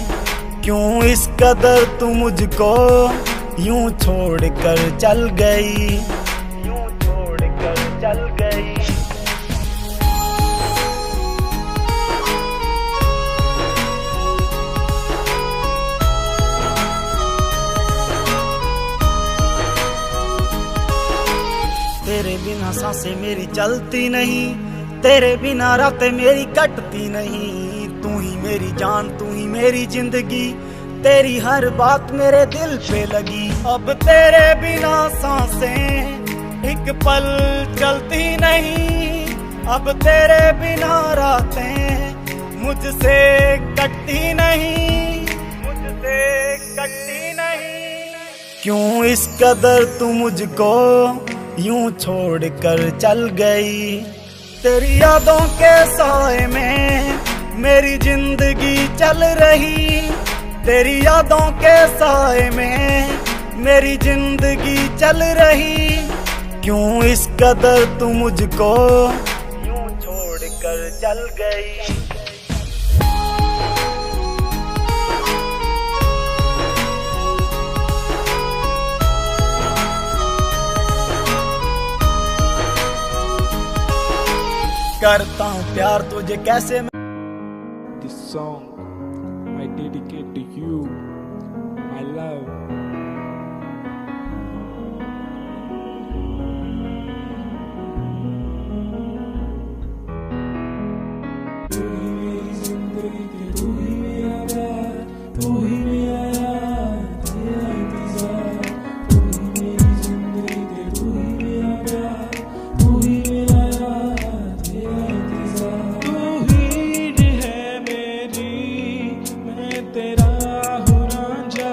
क्यों इस कदर तू मुझको यूं छोड़ कर चल गई। यूं छोड़ कर चल गई। तेरे बिना सांसें मेरी चलती नहीं। तेरे बिना रातें मेरी कटती नहीं। तू ही मेरी जान, तू ही मेरी जिंदगी। तेरी हर बात मेरे दिल पे लगी। अब तेरे बिना सांसें एक पल चलती नहीं। अब तेरे बिना रातें मुझसे कटती नहीं। मुझसे कटती नहीं। क्यों इस कदर तू मुझको यूं छोड़ कर चल गई। तेरी यादों के साए में मेरी जिंदगी चल रही। तेरी यादों के साए में मेरी जिंदगी चल रही। क्यों इस कदर तू मुझको यूं छोड़ कर चल गई। करता हूँ प्यार तुझे कैसे। This song I dedicate to you, my love. तेरा हूँ रांझा,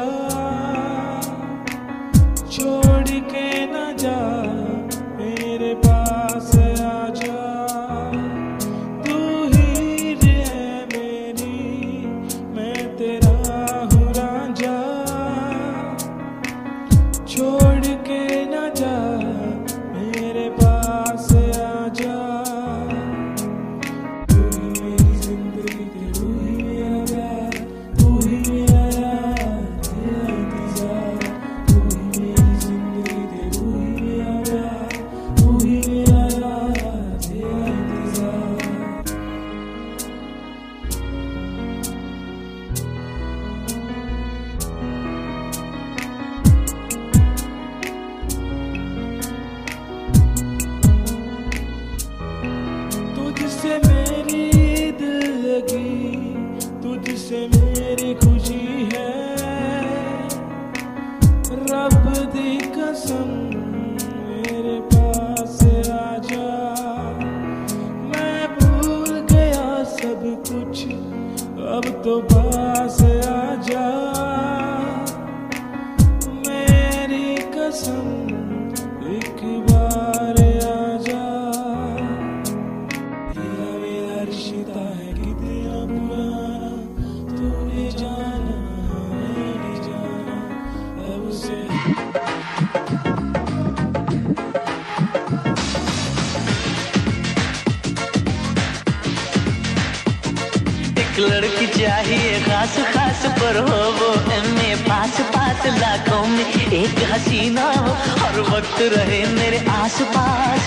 चाहिए खास खास पर हो वो MA पास पास लाखों में एक हसीना हो हर वक्त रहे मेरे आस पास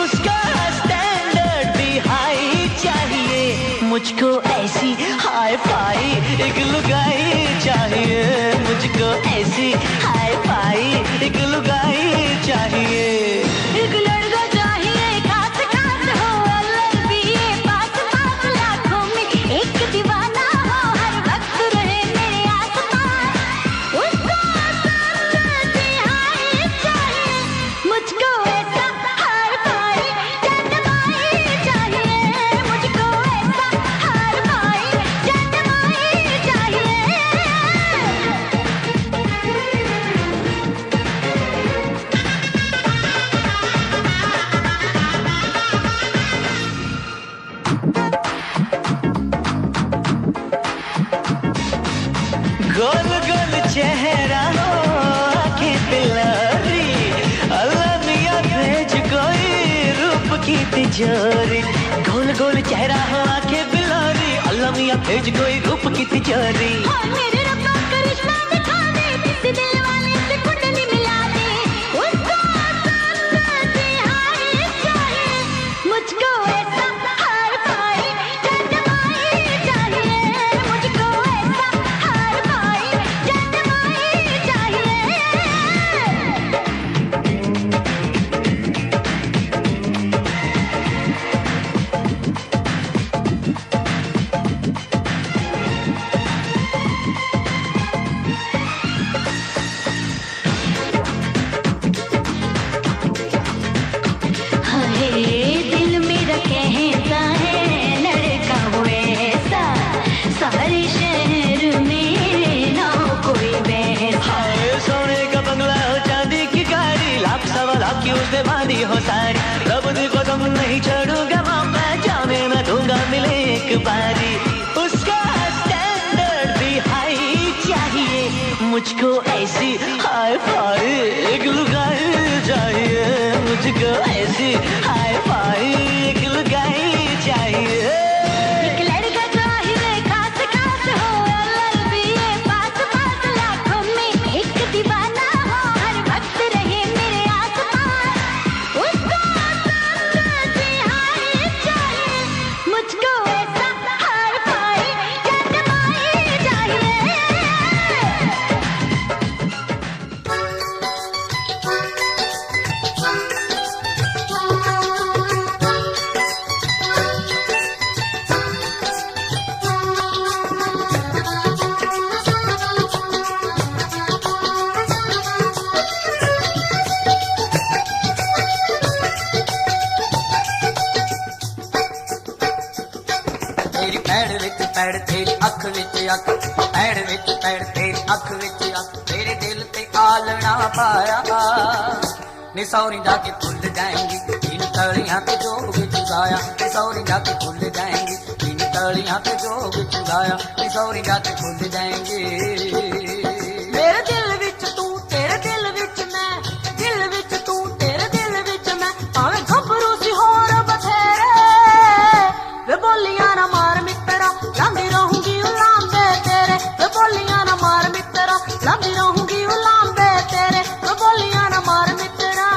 उसका स्टैंडर्ड भी हाई चाहिए मुझको ऐसी हाई फाई एक लुगाई चाहिए मुझको ऐसी हाई फाई एक लुगाई चाहिए एक लड़का चाहिए खास खास हो LLBA पास पास लाखों में एक दीवाना हो हर वक्त रहे मेरे आस पास उसको सबसे हाई चाहिए मुझको ऐसा हाई फाई जन्माई चाहिए मुझको ऐसा हाई फाई जन्माई चाहिए गोल गोल चेहरा हो आंखें पिलारी अल्लाह मियां भेज कोई रूप की तिजोरी गोल गोल चेहरा हो आंखें पिलारी अल्लाह मियां भेज कोई रूप की तिजोरी और मेरे रब्बा करिश्मा दिखा दे किसी दिल वाले से कुंडली मिला दे उसको सबसे हाई चाहिए मुझको ऐसा हाई फाई जन्माई चाहिए मुझको ऐसा हाई फाई जन्माई चाहिए हाय दिल मेरा कहता है लड़का वो ऐसा सारे शहर में ना कोई वैसा हाय सोने का बंगला हो चांदी की गाड़ी लाख सवा लाख की उसने बांधी हो सारी रब दी कसम नहीं छोड़ूंगा मामा जाने न दूंगा मिले एक बारी उसका स्टैंडर्ड भी हाई चाहिए मुझको ऐसी हाई फाई एक लुगाई चाहिए मुझको ऐसी हाई फाई एक लुगाई चाहिए एक लड़का चाहिए खास खास हो LLBA पास पास लाखों में एक दीवाना हो हर वक्त रहे मेरे आस पास उसको सबसे हाई चाहिए मुझको ऐसा हाई फाई जन्माई चाहिए तेरी पैड़ विच पैड़ तेरी अख विच अख पैड़ विच पैड़ तेरी अख विच अख तेरे दिल ते आलना पाया नी सौरी जाके भूल जाएंगी इन तलियां ते जोग चुराया नी सौरी जाके भूल जाएंगी इन तलियां ते जोग चुराया नी सौरी जाके भूल जाएंगी मेरे दिल विच तू तेरे दिल विच मैं दिल विच तू तेरे दिल विच मैं भावें घबरू सी होर बथेरे वे बोलियां ना मार मित्रा लांदी रहूंगी उलांबे तेरे वे बोलियां ना मार मित्रा लांदी रहूंगी उलांबे तेरे वे बोलियां ना मार मित्रा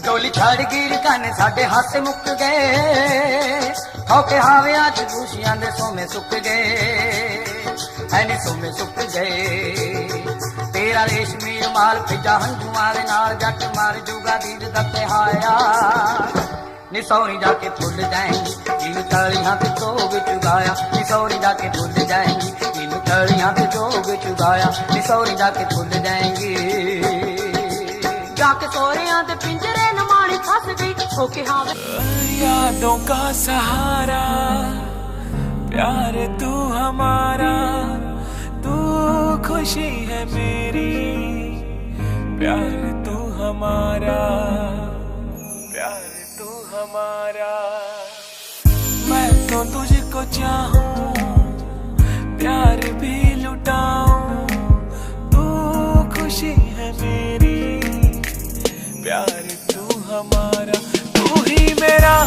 डोली छड़ गिर गाने साडे हाथ मुक गए होके हावे आज खुशियां दे सोमे सुक गए ऐने सोमे सुक गए तेरा रेशमी रुमाल फिजा हंजुआं दे नाल जट मार जूगा दीद दा तिहाया नी सौरी जाके भूल जाएंगी इन तलियां ते जोग चुगाया नी सौरी जाके भूल जाएंगी इन तलियां ते जोग चुगाया नी सौरी जाके भूल जाएंगी जाके सोरियां ते पिंजरे न माड़ी फंस गई होके हावे यादों का सहारा प्यार तू हमारा तू खुशी है मेरी प्यार तू हमारा, प्यार तू हमारा। मैं तो तुझको चाहूं, प्यार भी लुटाऊं, तू खुशी है मेरी, प्यार तू हमारा। तू ही मेरा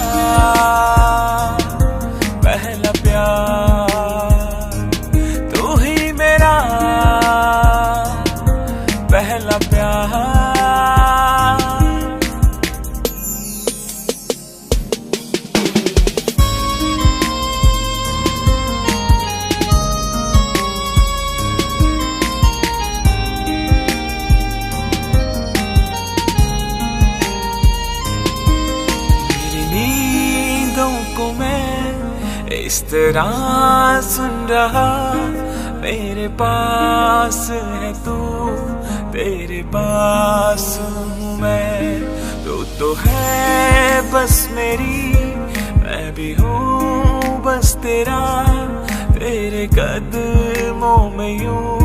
पहला प्यार, तू ही मेरा पहला प्यार। इस तरह सुन रहा, मेरे पास है तू, तेरे पास हूँ मैं। तो है बस मेरी, मैं भी हूँ बस तेरा, तेरे कदमों में यूं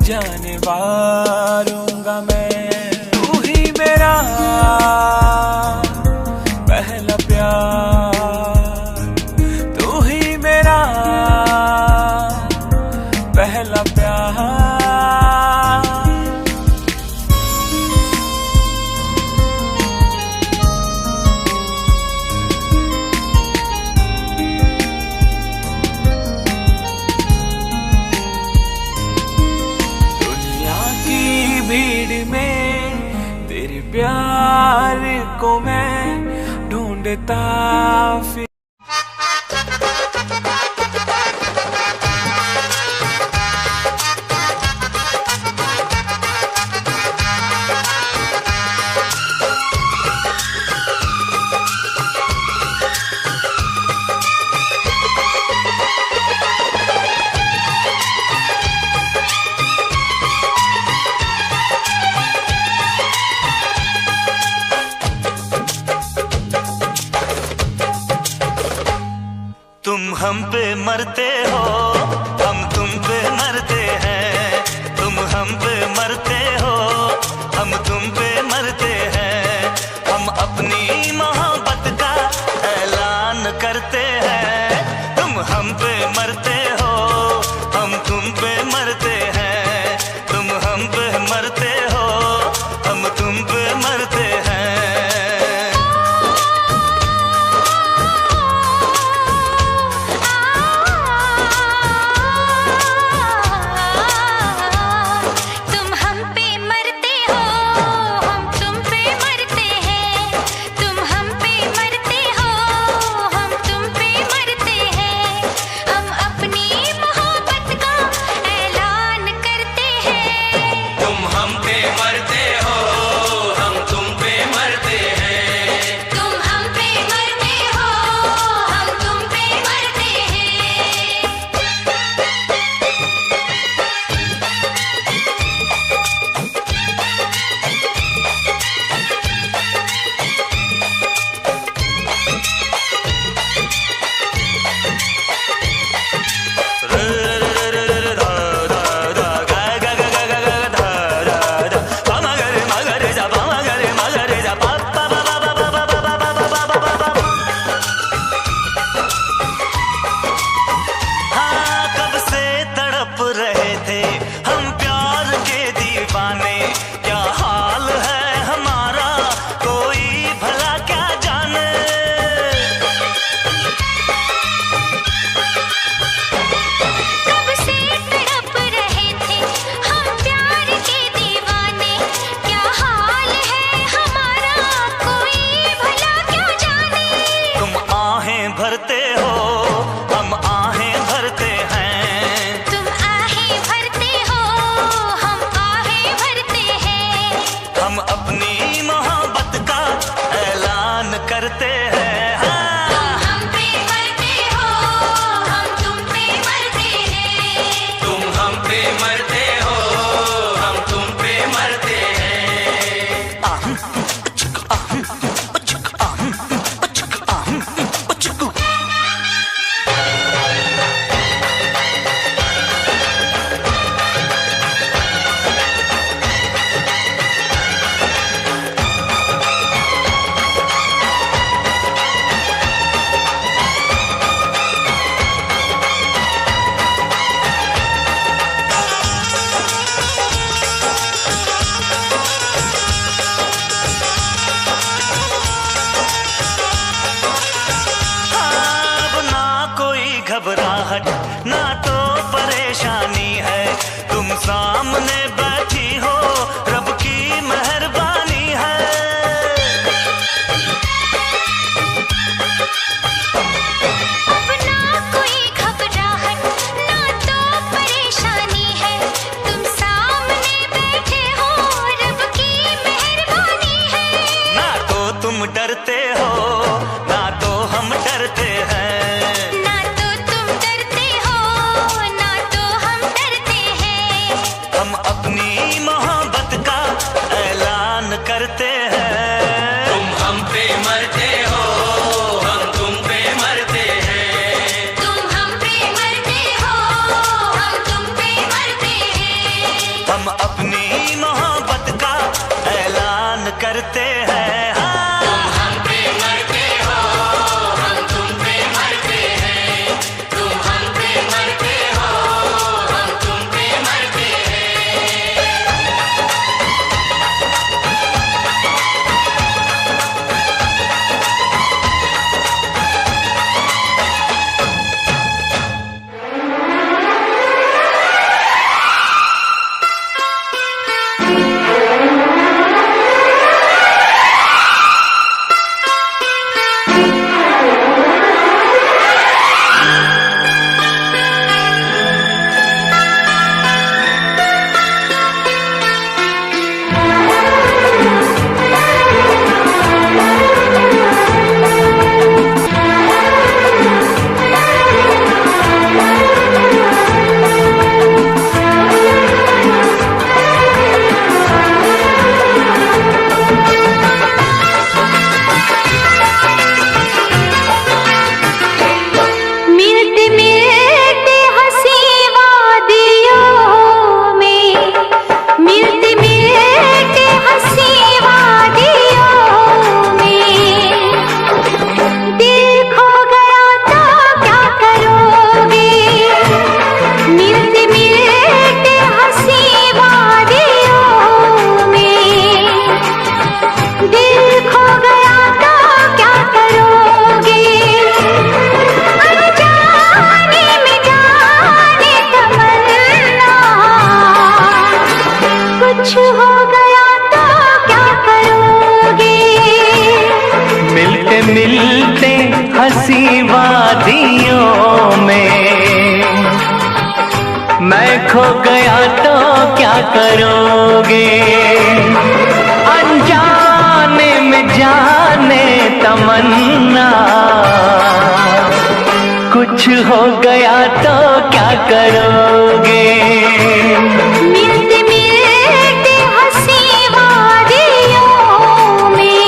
जाने वारूंगा मैं। तू ही मेरा पहला प्यार, पहला प्यार। दुनिया की भीड़ में तेरे प्यार को मैं ढूंढता फिर। तुम हम पे मरते हो, हम तुम पे मरते हैं। तुम हम पे मरते हो, हम तुम पे मरते हैं। हम अपनी मोहब्बत का ऐलान करते हैं। तुम हम पे मरते हो, हम तुम पे मरते हैं। तुम हम पे मरते हो, हम तुम पे मरते हैं। तुम हम पे सामने बैठी हो रब की मेहरबानी है। अब ना कोई घबराहट ना तो परेशानी है, तुम सामने बैठे हो रब की मेहरबानी है। ना तो तुम डरते हो ना तो हम डरते हैं, ना तो तुम डरते हो ना तो हम डरते हैं। हम अपनी मोहब्बत का ऐलान करते हैं। तुम हम पे मरते हो हम तुम पे मरते हैं, तुम हम पे मरते हो हम तुम पे मरते हैं। हम अपनी मोहब्बत का ऐलान करते हैं। तुम हम पे मरते हो हम तुम पे मरते हैं, तुम हम पे मरते हो हम तुम पे मरते हैं। मिलते मिलते हंसी वादियों में, मिलते मिलते हंसी वादियों में, दिल खो गया तो क्या करोगे। मिलते मिलते हंसी वादियों में, दिल खो गया तो क्या करोगे। अनजाने में जाने तमन्ना, कुछ हो गया तो क्या करोगे। मिलते मिलते हंसी वादियों में मैं खो गया तो क्या करोगे। अनजाने में जाने तमन्ना, कुछ हो गया तो क्या करोगे। मिलते मिलते हंसी वादियों में,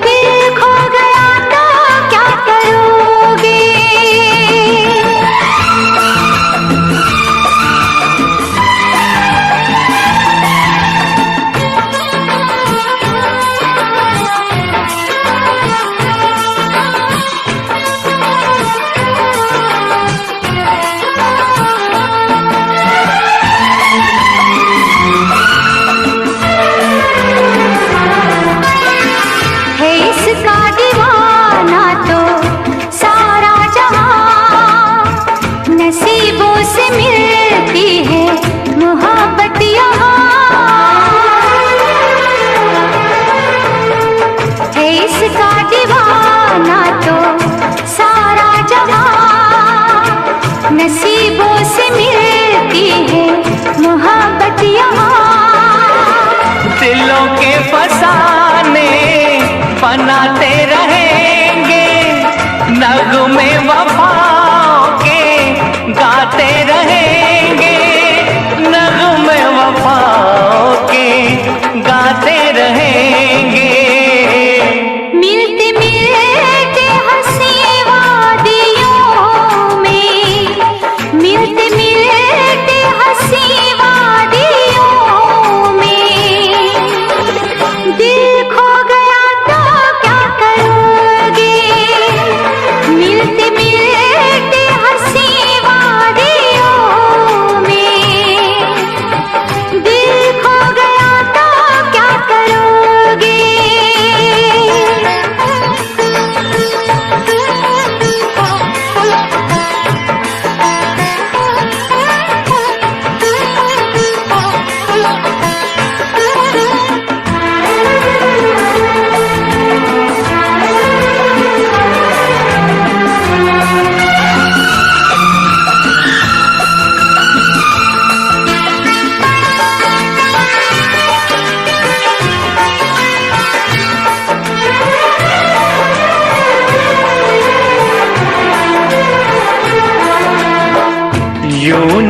दिल खो गया तो क्या करोगे। है इसका दीवाना तो सारा जहां, नसीबों से मिलती है मोहब्बत यहाँ। है इसका दीवाना तो सारा जहां, नसीबों से मिलती है मोहब्बत यहाँ। दिलों के फसाने बनाते रहेंगे, नगमे वफाओं के गाते रहेंगे, नगमे वफाओं के गाते रहेंगे। मिलते मिलते हंसी वादियों में, मिलते मिलते हंसी वादियों में, दिल खो गया तो क्या करोगे। मिलते मिलते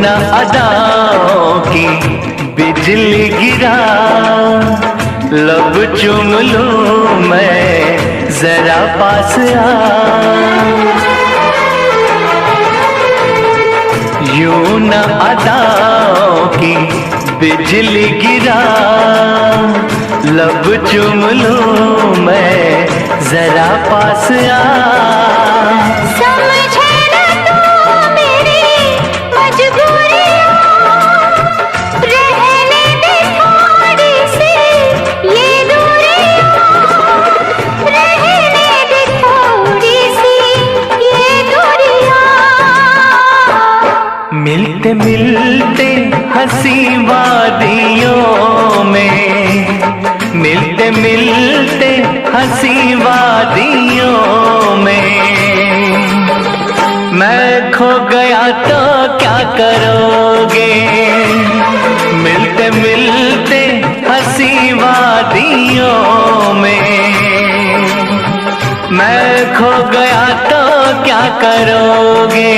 न अदाओं की बिजली गिरा, लब चूम लूं मैं जरा पास आ। यूं न अदाओं की बिजली गिरा, लब चूम लूं मैं जरा पास आ। समझे न तू मेरी मजबूरियाँ, रहने दे थोड़ी सी ये दूरियाँ, रहने दे थोड़ी सी ये दूरियाँ। मिलते मिलते हंसी वादियों में, मिलते मिलते हंसी वादियों में, मैं खो गया तो क्या करोगे। मिलते मिलते हंसी वादियों में, मैं खो गया तो क्या करोगे।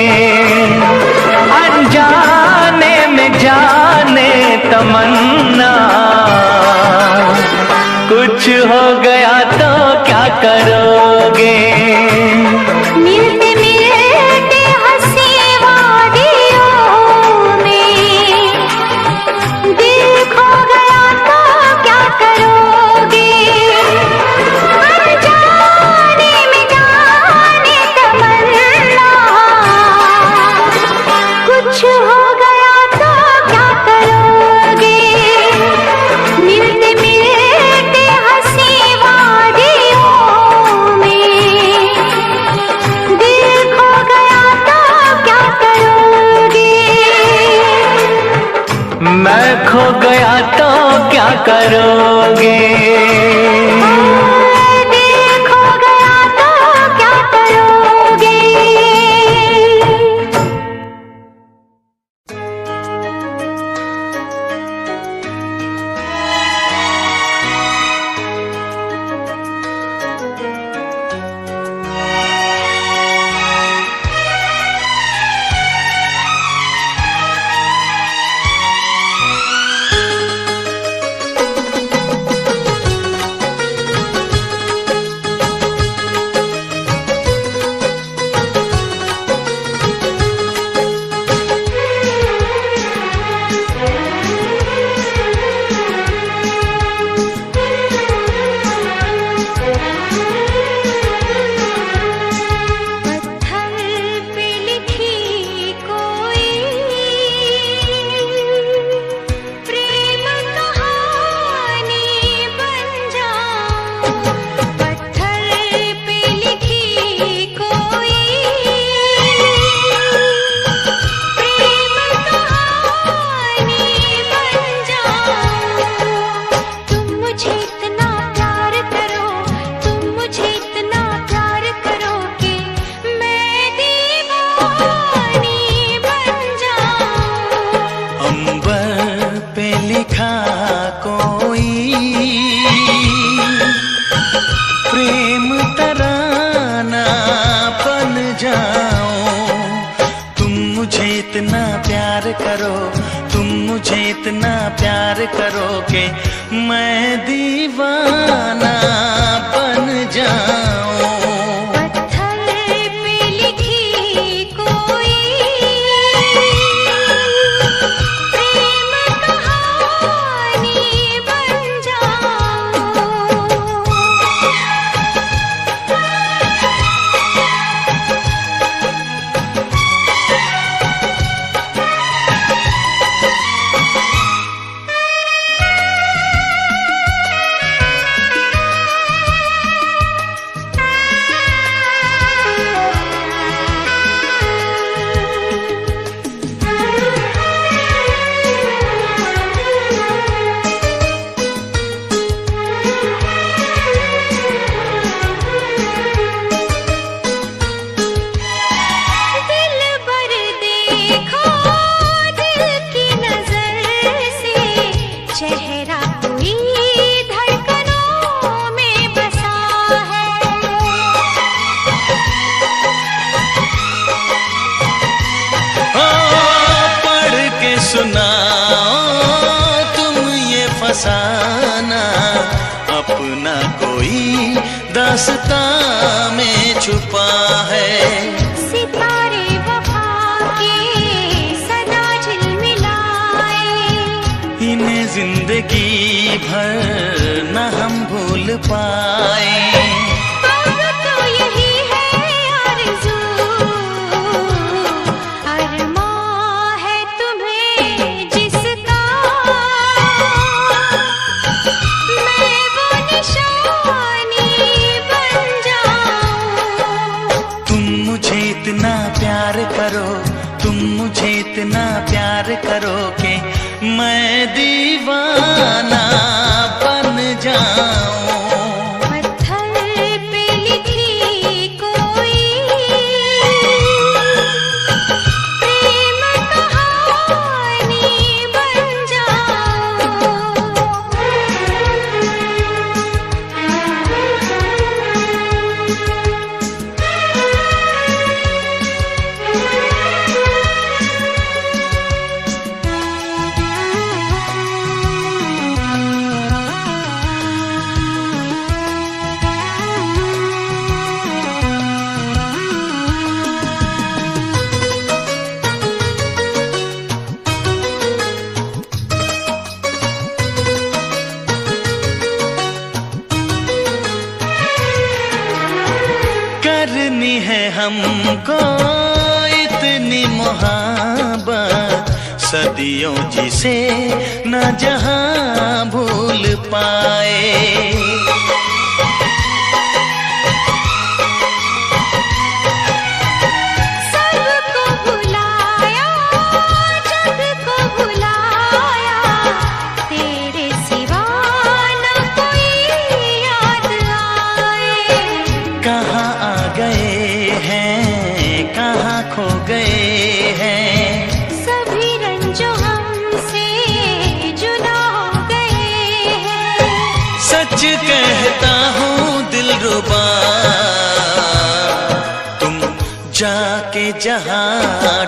अनजाने में जाने तमन्ना, कुछ हो गया तो क्या करोगे। मिलते मिलते हंसी वादियों में, दिल खो गया तो क्या करोगे। अनजाने में जाने तमन्ना, कुछ हो गया तो क्या करोगे। मिलते मिलते हंसी वादियों में, कोई दास्तां में छुपा है। सितारे वफा के सदा झिलमिलाए, इन्हें जिंदगी भर न हम भूल पाए। अब तो यही है आरज़ू, अरमां है तुम्हें जिसका, मैं वो निशानी बन जाऊं। तुम मुझे इतना प्यार करो, तुम मुझे इतना प्यार करो कि मैं दीवाना बन जाऊं। पत्थर पे लिखी कोई प्रेम कहानी बन जाऊं। करनी है हमको इतनी मोहब्बत, सदियों जिसे न जहां भूल पाए। सबको भुलाया, जग को भुलाया, तेरे सिवा न कोई याद आए। कहाँ आ गए हैं, कहाँ खो गए हैं, सभी रंजो हमसे जुदा हो गए हैं। सच कहता हूँ दिलरुबा, तुम जाके जहाँ